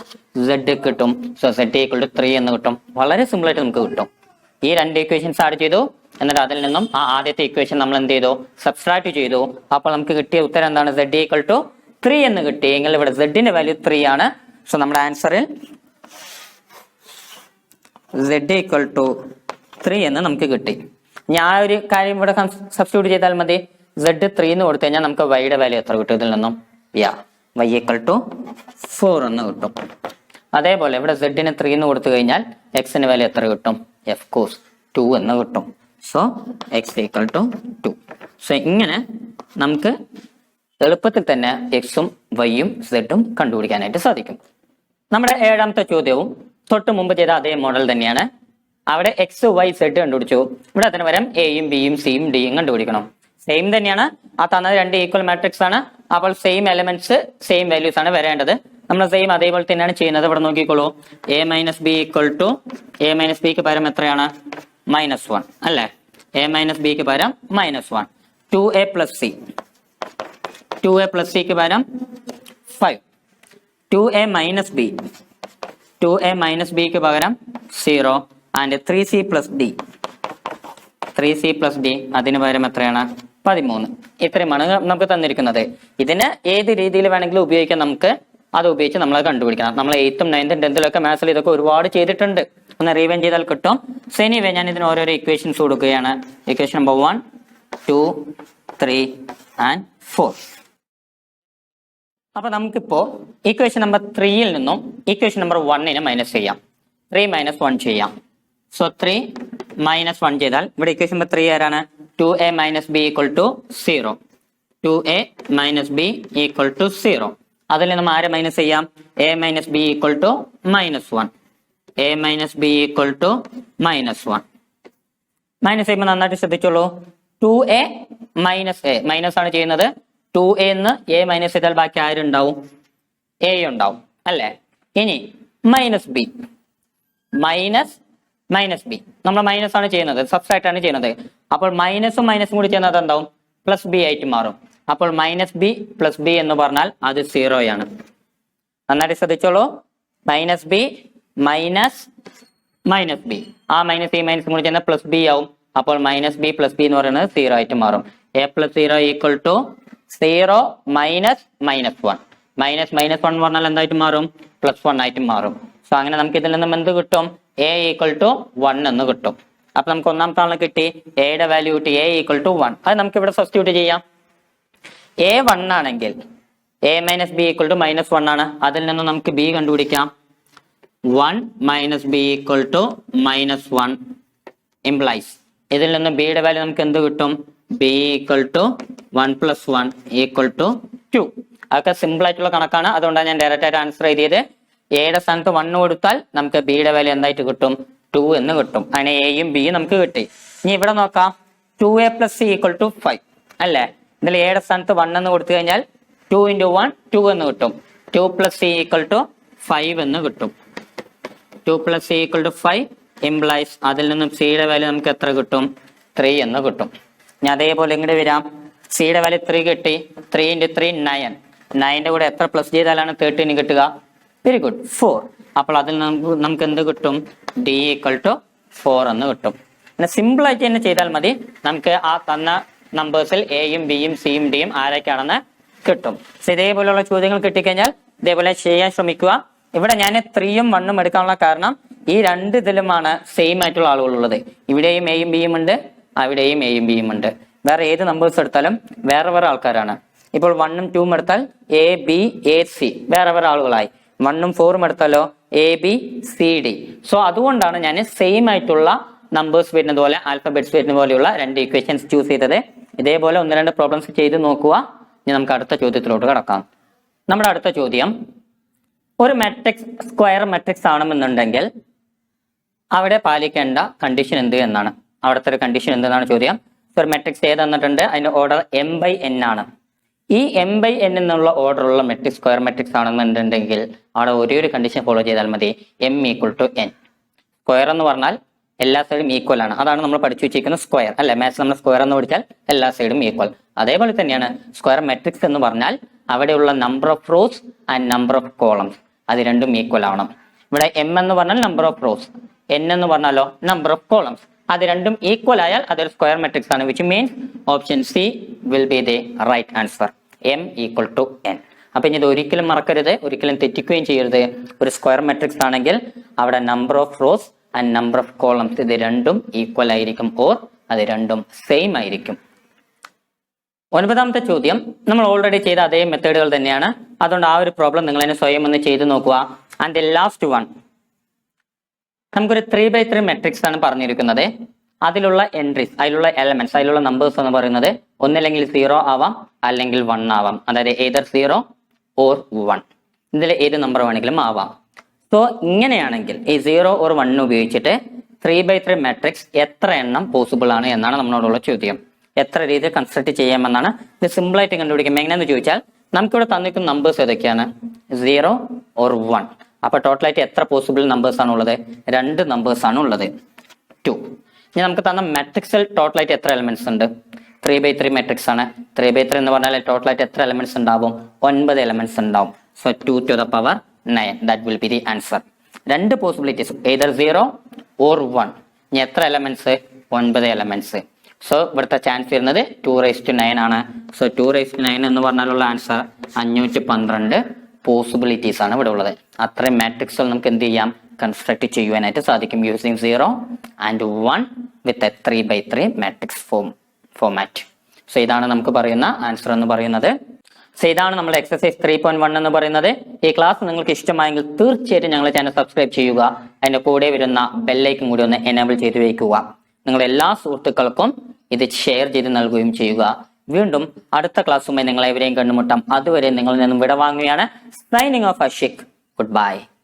A: z കിട്ടും. സോ z ഈക്വൽ ടു 3 എന്ന് കിട്ടും. വളരെ സിമ്പിൾ ആയിട്ട് നമുക്ക് കിട്ടും. ഈ രണ്ട് ഇക്വേഷൻസ് ആഡ് ചെയ്തു, എന്നിട്ട് അതിൽ നിന്നും ആ ആദ്യത്തെ ഇക്വേഷൻ നമ്മൾ എന്ത് ചെയ്തു? സബ്സ്ട്രാക്ട് ചെയ്തു. അപ്പോൾ നമുക്ക് കിട്ടിയ ഉത്തരം എന്താണ്? z ഈക്വൽ ടു 3 എന്ന് കിട്ടി. എങ്കിൽ ഇവിടെ z വാല്യൂ 3 ആണ്. സോ നമ്മുടെ ആൻസറിൽ z ഈക്വൽ ടു 3 എന്ന് നമുക്ക് കിട്ടി. ഞാൻ ഒരു കാര്യം ഇവിടെ സബ്സ്റ്റിറ്റ്യൂട്ട് ചെയ്താൽ മതി. z 3 എന്ന് കൊടുത്തു കഴിഞ്ഞാൽ നമുക്ക് y യുടെ വാല്യൂ എത്ര കിട്ടും? ഇതിൽ നിന്നും y ഈക്വൽ ടു 4 എന്ന് കിട്ടും. അതേപോലെ ഇവിടെ z ന് 3 എന്ന് കൊടുത്തു കഴിഞ്ഞാൽ x ന് വാല്യൂ എത്ര കിട്ടും? ഓഫ് കോഴ്സ് 2 എന്ന് കിട്ടും. So x equal to 2. So ഇങ്ങനെ നമുക്ക് എളുപ്പത്തിൽ തന്നെ എക്സും വൈയും സെഡും കണ്ടുപിടിക്കാനായിട്ട് സാധിക്കും. നമ്മുടെ ഏഴാമത്തെ ചോദ്യവും തൊട്ട് മുമ്പ് ചെയ്ത അതേ മോഡൽ തന്നെയാണ്. അവിടെ എക്സ് വൈ സെഡ് കണ്ടുപിടിച്ചു. ഇവിടെ അതിന് പകരം എയും ബിയും സിയും ഡിയും കണ്ടുപിടിക്കണം. സെയിം തന്നെയാണ്. ആ തന്നത് രണ്ട് ഈക്വൽ മാട്രിക്സ് ആണ്. അപ്പോൾ സെയിം എലമെന്റ്സ് സെയിം വാല്യൂസ് ആണ് വരേണ്ടത്. നമ്മൾ സെയിം അതേപോലെ തന്നെയാണ് ചെയ്യുന്നത്. ഇവിടെ നോക്കിക്കോളൂ, a minus b equal to, a minus ബിക്ക് പകരം എത്രയാണ്? -1 അല്ലേ? എ മൈനസ് ബിക്ക് പകരം -1. 2a plus C, 2a plus സിക്ക് പകരം 5. 2a minus B, 2a minus ബിക്ക് പകരം 0 and 3c plus D, 3c plus D അതിന് പകരം എത്രയാണ്? 13. ഇത്രയുമാണ് നമുക്ക് തന്നിരിക്കുന്നത്. ഇതിന് ഏത് രീതിയിൽ വേണമെങ്കിലും ഉപയോഗിക്കാം. നമുക്ക് അത് ഉപയോഗിച്ച് നമ്മൾ കണ്ടുപിടിക്കണം. നമ്മൾ 8th 9th 10th മാത്സിൽ ഇതൊക്കെ ഒരുപാട് ചെയ്തിട്ടുണ്ട്. ഒന്ന് റീവൈൻ ചെയ്താൽ കിട്ടും. സോ എനിവേ ഞാൻ ഇതിന് ഓരോരോ ഇക്വേഷൻസ് കൊടുക്കുകയാണ്. Equation number 1, 2, 3 and 4. അപ്പൊ നമുക്കിപ്പോ ഇക്വേഷൻ നമ്പർ 3യിൽ നിന്നും ഇക്വേഷൻ നമ്പർ 1നെ മൈനസ് ചെയ്യാം. 3 മൈനസ് 1 ചെയ്യാം. സോ 3 മൈനസ് 1 ചെയ്താൽ ഇവിടെ ഇക്വേഷൻ നമ്പർ 3 ആരാണ്? 2a minus b equal to 0. 2a minus b equal to 0. അതിൽ നിന്നും ആരെ മൈനസ് ചെയ്യാം? a minus b equal to -1. a minus b equal to -1. Minus ചെയ്യുമ്പോൾ നന്നായിട്ട് ശ്രദ്ധിച്ചോളൂ. 2a മൈനസ് എ, മൈനസ് ആണ് ചെയ്യുന്നത്. 2a എന്ന് a മൈനസ് ചെയ്താൽ ബാക്കി ആരുണ്ടാവും? a ഉണ്ടാവും അല്ലേ? ഇനി മൈനസ് ബി, മൈനസ് ബി നമ്മൾ മൈനസ് ആണ് ചെയ്യുന്നത്, സബ്സ്ട്രാക്ട് ആണ് ചെയ്യുന്നത്. അപ്പോൾ മൈനസും മൈനസും കൂടി ചെയ്യുന്നത് എന്താവും? പ്ലസ് ബി ആയിട്ട് മാറും. അപ്പോൾ മൈനസ് ബി പ്ലസ് ബി എന്ന് പറഞ്ഞാൽ അത് 0 ആണ്. നന്നായിട്ട് ശ്രദ്ധിച്ചോളൂ. മൈനസ് ബി മൈനസ് ബി, ആ മൈനസ് ഈ മൈനസും കൂടി ചെയ്യുന്ന പ്ലസ് ബി ആവും. അപ്പോൾ മൈനസ് ബി പ്ലസ് ബി എന്ന് പറയുന്നത് 0 ആയിട്ട് മാറും. a plus 0 equal to 0 minus -1. Minus -1 എന്ന് പറഞ്ഞാൽ എന്തായിട്ട് മാറും? +1 ആയിട്ട് മാറും. സോ അങ്ങനെ നമുക്ക് ഇതിൽ നിന്നും എന്ത് കിട്ടും? a ഈക്വൽ ടു 1 എന്ന് കിട്ടും. അപ്പൊ നമുക്ക് ഒന്നാമത്തെ ആളെ കിട്ടി, എയുടെ വാല്യൂ കിട്ടി, a ഈക്വൽ ടു 1. അത് നമുക്ക് ഇവിടെ സബ്സ്റ്റിറ്റ്യൂട്ട് ചെയ്യാം. a 1 ആണെങ്കിൽ a minus b equal to -1 ആണ്. അതിൽ നിന്ന് നമുക്ക് b കണ്ടുപിടിക്കാം. 1 minus b equal to -1 implies ഇതിൽ നിന്ന് b യുടെ വാല്യൂ നമുക്ക് എന്ത് കിട്ടും? b equal to 1 + 1 equal to 2. അതൊക്കെ സിമ്പിൾ ആയിട്ടുള്ള കണക്കാണ്. അതുകൊണ്ടാണ് ഞാൻ ഡയറക്റ്റ് ആയിട്ട് ആൻസർ എഴുതിയത്. എയുടെ സ്ഥാനത്ത് 1 കൊടുത്താൽ നമുക്ക് b യുടെ വാല്യൂ എന്തായിട്ട് കിട്ടും? 2 എന്ന് കിട്ടും. അങ്ങനെ എയും ബിയും നമുക്ക് കിട്ടി. ഇനി ഇവിടെ നോക്കാം, 2a plus C equal to 5 അല്ലേ? ഇതിൽ എയുടെ സ്ഥാനത്ത് 1 എന്ന് കൊടുത്തു കഴിഞ്ഞാൽ 2 × 1 2 എന്ന് കിട്ടും. 2 + c ഈക്വൽ ടു 5 എന്ന് കിട്ടും. 2 + c ഈക്വൽ ടു 5 ഇംപ്ലൈസ് അതിൽ നിന്നും c യുടെ വാല്യൂ നമുക്ക് എത്ര കിട്ടും? 3 എന്ന് കിട്ടും. ഞാൻ അതേപോലെ ഇങ്ങോട്ട് വരാം. c യുടെ വാല്യൂ 3 കിട്ടി. 3 × 3 9. 9ന്റെ കൂടെ എത്ര പ്ലസ് ചെയ്താലാണ് 13 കിട്ടുക? Very good, 4. അപ്പോൾ അതിൽ നമുക്ക് എന്ത് കിട്ടും? d ഈക്വൽ ടു 4 എന്ന് കിട്ടും. പിന്നെ സിമ്പിൾ ആയിട്ട് തന്നെ ചെയ്താൽ മതി. നമുക്ക് ആ തന്ന നമ്പേഴ്സിൽ എയും ബിയും സിയും ഡിയും ആരൊക്കെയാണെന്ന് കിട്ടും. ഇതേപോലെയുള്ള ചോദ്യങ്ങൾ കിട്ടിക്കഴിഞ്ഞാൽ ഇതേപോലെ ചെയ്യാൻ ശ്രമിക്കുക. ഇവിടെ ഞാൻ 3ഉം 1ഉം എടുക്കാനുള്ള കാരണം ഈ രണ്ട് ഇതിലുമാണ് സെയിം ആയിട്ടുള്ള ആളുകളുള്ളത്. ഇവിടെയും എയും ബിയും ഉണ്ട്, അവിടെയും എയും ബിയും ഉണ്ട്. വേറെ ഏത് നമ്പേഴ്സ് എടുത്താലും വേറെ വേറെ ആൾക്കാരാണ്. ഇപ്പോൾ 1ഉം 2ഉം എടുത്താൽ എ ബി എ സി വേറെ വേറെ ആളുകളായി. 1ഉം 4ഉം എടുത്താലോ ABCD. സോ അതുകൊണ്ടാണ് ഞാൻ സെയിം ആയിട്ടുള്ള നമ്പേഴ്സ് വരുന്നത് പോലെ ആൽഫബറ്റ്സ് വരുന്ന പോലെയുള്ള രണ്ട് ഇക്വേഷൻസ് ചൂസ് ചെയ്തത്. ഇതേപോലെ ഒന്ന് രണ്ട് പ്രോബ്ലംസ് ചെയ്ത് നോക്കുക. ഇനി നമുക്ക് അടുത്ത ചോദ്യത്തിലോട്ട് കടക്കാം. നമ്മുടെ അടുത്ത ചോദ്യം, ഒരു മാട്രിക്സ് സ്ക്വയർ മാട്രിക്സ് ആണെന്നുണ്ടെങ്കിൽ അവിടെ പാലിക്കേണ്ട കണ്ടീഷൻ എന്ത് എന്നാണ്. അവിടുത്തെ ഒരു കണ്ടീഷൻ എന്തെന്നാണ് ചോദ്യം. ഒരു മാട്രിക്സ് A തന്നിട്ടുണ്ട്, അതിന്റെ ഓർഡർ m/n ആണ്. ഈ m/n എന്നുള്ള ഓർഡർ ഉള്ള മെട്രിക്സ് സ്ക്വയർ മെട്രിക്സ് ആണെന്നുണ്ടെങ്കിൽ അവിടെ ഒരേ ഒരു കണ്ടീഷൻ ഫോളോ ചെയ്താൽ മതി, m = n. സ്ക്വയർ എന്ന് പറഞ്ഞാൽ എല്ലാ സൈഡും ഈക്വൽ ആണ്. അതാണ് നമ്മൾ പഠിച്ചു വെച്ചിരിക്കുന്ന സ്ക്വയർ അല്ലെ. മാത്സ് നമ്മൾ സ്ക്വയർ എന്ന് പഠിച്ചാൽ എല്ലാ സൈഡും ഈക്വൽ. അതേപോലെ തന്നെയാണ് സ്ക്വയർ മെട്രിക്സ് എന്ന് പറഞ്ഞാൽ അവിടെയുള്ള number of rows and number of columns അത് രണ്ടും ഈക്വൽ ആവണം. ഇവിടെ m എന്ന് പറഞ്ഞാൽ നമ്പർ ഓഫ് റോസ്, n എന്ന് പറഞ്ഞാലോ നമ്പർ ഓഫ് കോളംസ്. അത് രണ്ടും ഈക്വൽ ആയാൽ അതൊരു സ്ക്വയർ മെട്രിക്സ് ആണ്. Which means option C will be the right answer, m = n. അപ്പൊ ഇനി ഇത് ഒരിക്കലും മറക്കരുത്, ഒരിക്കലും തെറ്റിക്കുകയും ചെയ്യരുത്. ഒരു സ്ക്വയർ മെട്രിക്സ് ആണെങ്കിൽ അവിടെ number of rows and number of columns ഇത് രണ്ടും ഈക്വൽ ആയിരിക്കും, ഓർ അത് രണ്ടും സെയിം ആയിരിക്കും. 9ാമത്തെ ചോദ്യം നമ്മൾ ഓൾറെഡി ചെയ്ത അതേ മെത്തേഡുകൾ തന്നെയാണ്. അതുകൊണ്ട് ആ ഒരു പ്രോബ്ലം നിങ്ങൾ തന്നെ സ്വയം ഒന്ന് ചെയ്ത് നോക്കുക. ആൻഡ് ദി ലാസ്റ്റ് വൺ, നമുക്കൊരു 3/3 മെട്രിക്സ് ആണ് പറഞ്ഞിരിക്കുന്നത്. അതിലുള്ള എൻട്രീസ്, അതിലുള്ള എലമെന്റ്സ്, അതിലുള്ള നമ്പേഴ്സ് എന്ന് പറയുന്നത് ഒന്നില്ലെങ്കിൽ 0 ആവാം അല്ലെങ്കിൽ 1 ആവാം. അതായത് either 0 or 1, ഇതിൽ ഏത് നമ്പർ വേണമെങ്കിലും ആവാം. സോ ഇങ്ങനെയാണെങ്കിൽ ഈ 0 or 1 ഉപയോഗിച്ചിട്ട് 3/3 മാട്രിക്സ് എത്ര എണ്ണം പോസിബിൾ ആണ് എന്നാണ് നമ്മളോടുള്ള ചോദ്യം. എത്ര രീതിയിൽ കൺസ്ട്രക്ട് ചെയ്യാമെന്നാണ്. ഇത് സിമ്പിൾ ആയിട്ട് കണ്ടുപിടിക്കും. എങ്ങനെയാന്ന് ചോദിച്ചാൽ നമുക്കിവിടെ തന്നിരിക്കുന്ന നമ്പേഴ്സ് ഏതൊക്കെയാണ്, 0 or 1. അപ്പൊ ടോട്ടലായിട്ട് എത്ര പോസിബിൾ നമ്പേഴ്സ് ആണ് ഉള്ളത്, 2 നമ്പേഴ്സ് ആണ് ഉള്ളത്, 2. ഇനി നമുക്ക് തന്ന മാട്രിക്സിൽ ടോട്ടലായിട്ട് എത്ര എലമെന്റ്സ് ഉണ്ട്, 3/3 മാട്രിക്സ് ആണ്. 3/3 എന്ന് പറഞ്ഞാൽ ടോട്ടലായിട്ട് എത്ര എലമെന്റ്സ് ഉണ്ടാവും, 9 എലമെന്റ്സ് ഉണ്ടാവും. So 2 to the power 9, that will be the answer. 2 possibilities, either 0 or 1. ഇനി എത്ര എലമെന്റ്സ്, 9 എലമെന്റ്സ്. സോ ഇവിടുത്തെ ചാൻസ് വരുന്നത് 2�9 ആണ്. സോ 2�9 എന്ന് പറഞ്ഞാലുള്ള ആൻസർ 512 പോസിബിലിറ്റീസ് ആണ് ഇവിടെ ഉള്ളത്. അത്രയും മാട്രിക്സുകൾ നമുക്ക് എന്ത് ചെയ്യാം, കൺസ്ട്രക്ട് ചെയ്യുവാനായിട്ട് സാധിക്കും using 0 and 1 with a 3/3 matrix format. So ഇതാണ് നമുക്ക് പറയുന്ന ആൻസർ എന്ന് പറയുന്നത്. സോ ഇതാണ് നമ്മുടെ എക്സസൈസ് 3.1 എന്ന് പറയുന്നത്. ഈ ക്ലാസ് നിങ്ങൾക്ക് ഇഷ്ടമായെങ്കിൽ തീർച്ചയായിട്ടും ഞങ്ങളുടെ ചാനൽ സബ്സ്ക്രൈബ് ചെയ്യുക. അതിന്റെ കൂടെ വരുന്ന ബെല്ലൈക്കൻ കൂടി ഒന്ന് എനേബിൾ ചെയ്ത് വയ്ക്കുക. നിങ്ങളുടെ എല്ലാ സുഹൃത്തുക്കൾക്കും ഇത് ഷെയർ ചെയ്ത് നൽകുകയും ചെയ്യുക. വീണ്ടും അടുത്ത ക്ലാസ്സുമായി നിങ്ങളെവരെയും കണ്ടുമുട്ടാം. അതുവരെ നിങ്ങളിൽ നിന്നും വിടവാങ്ങുകയാണ്. Signing off Ashiq. Good bye.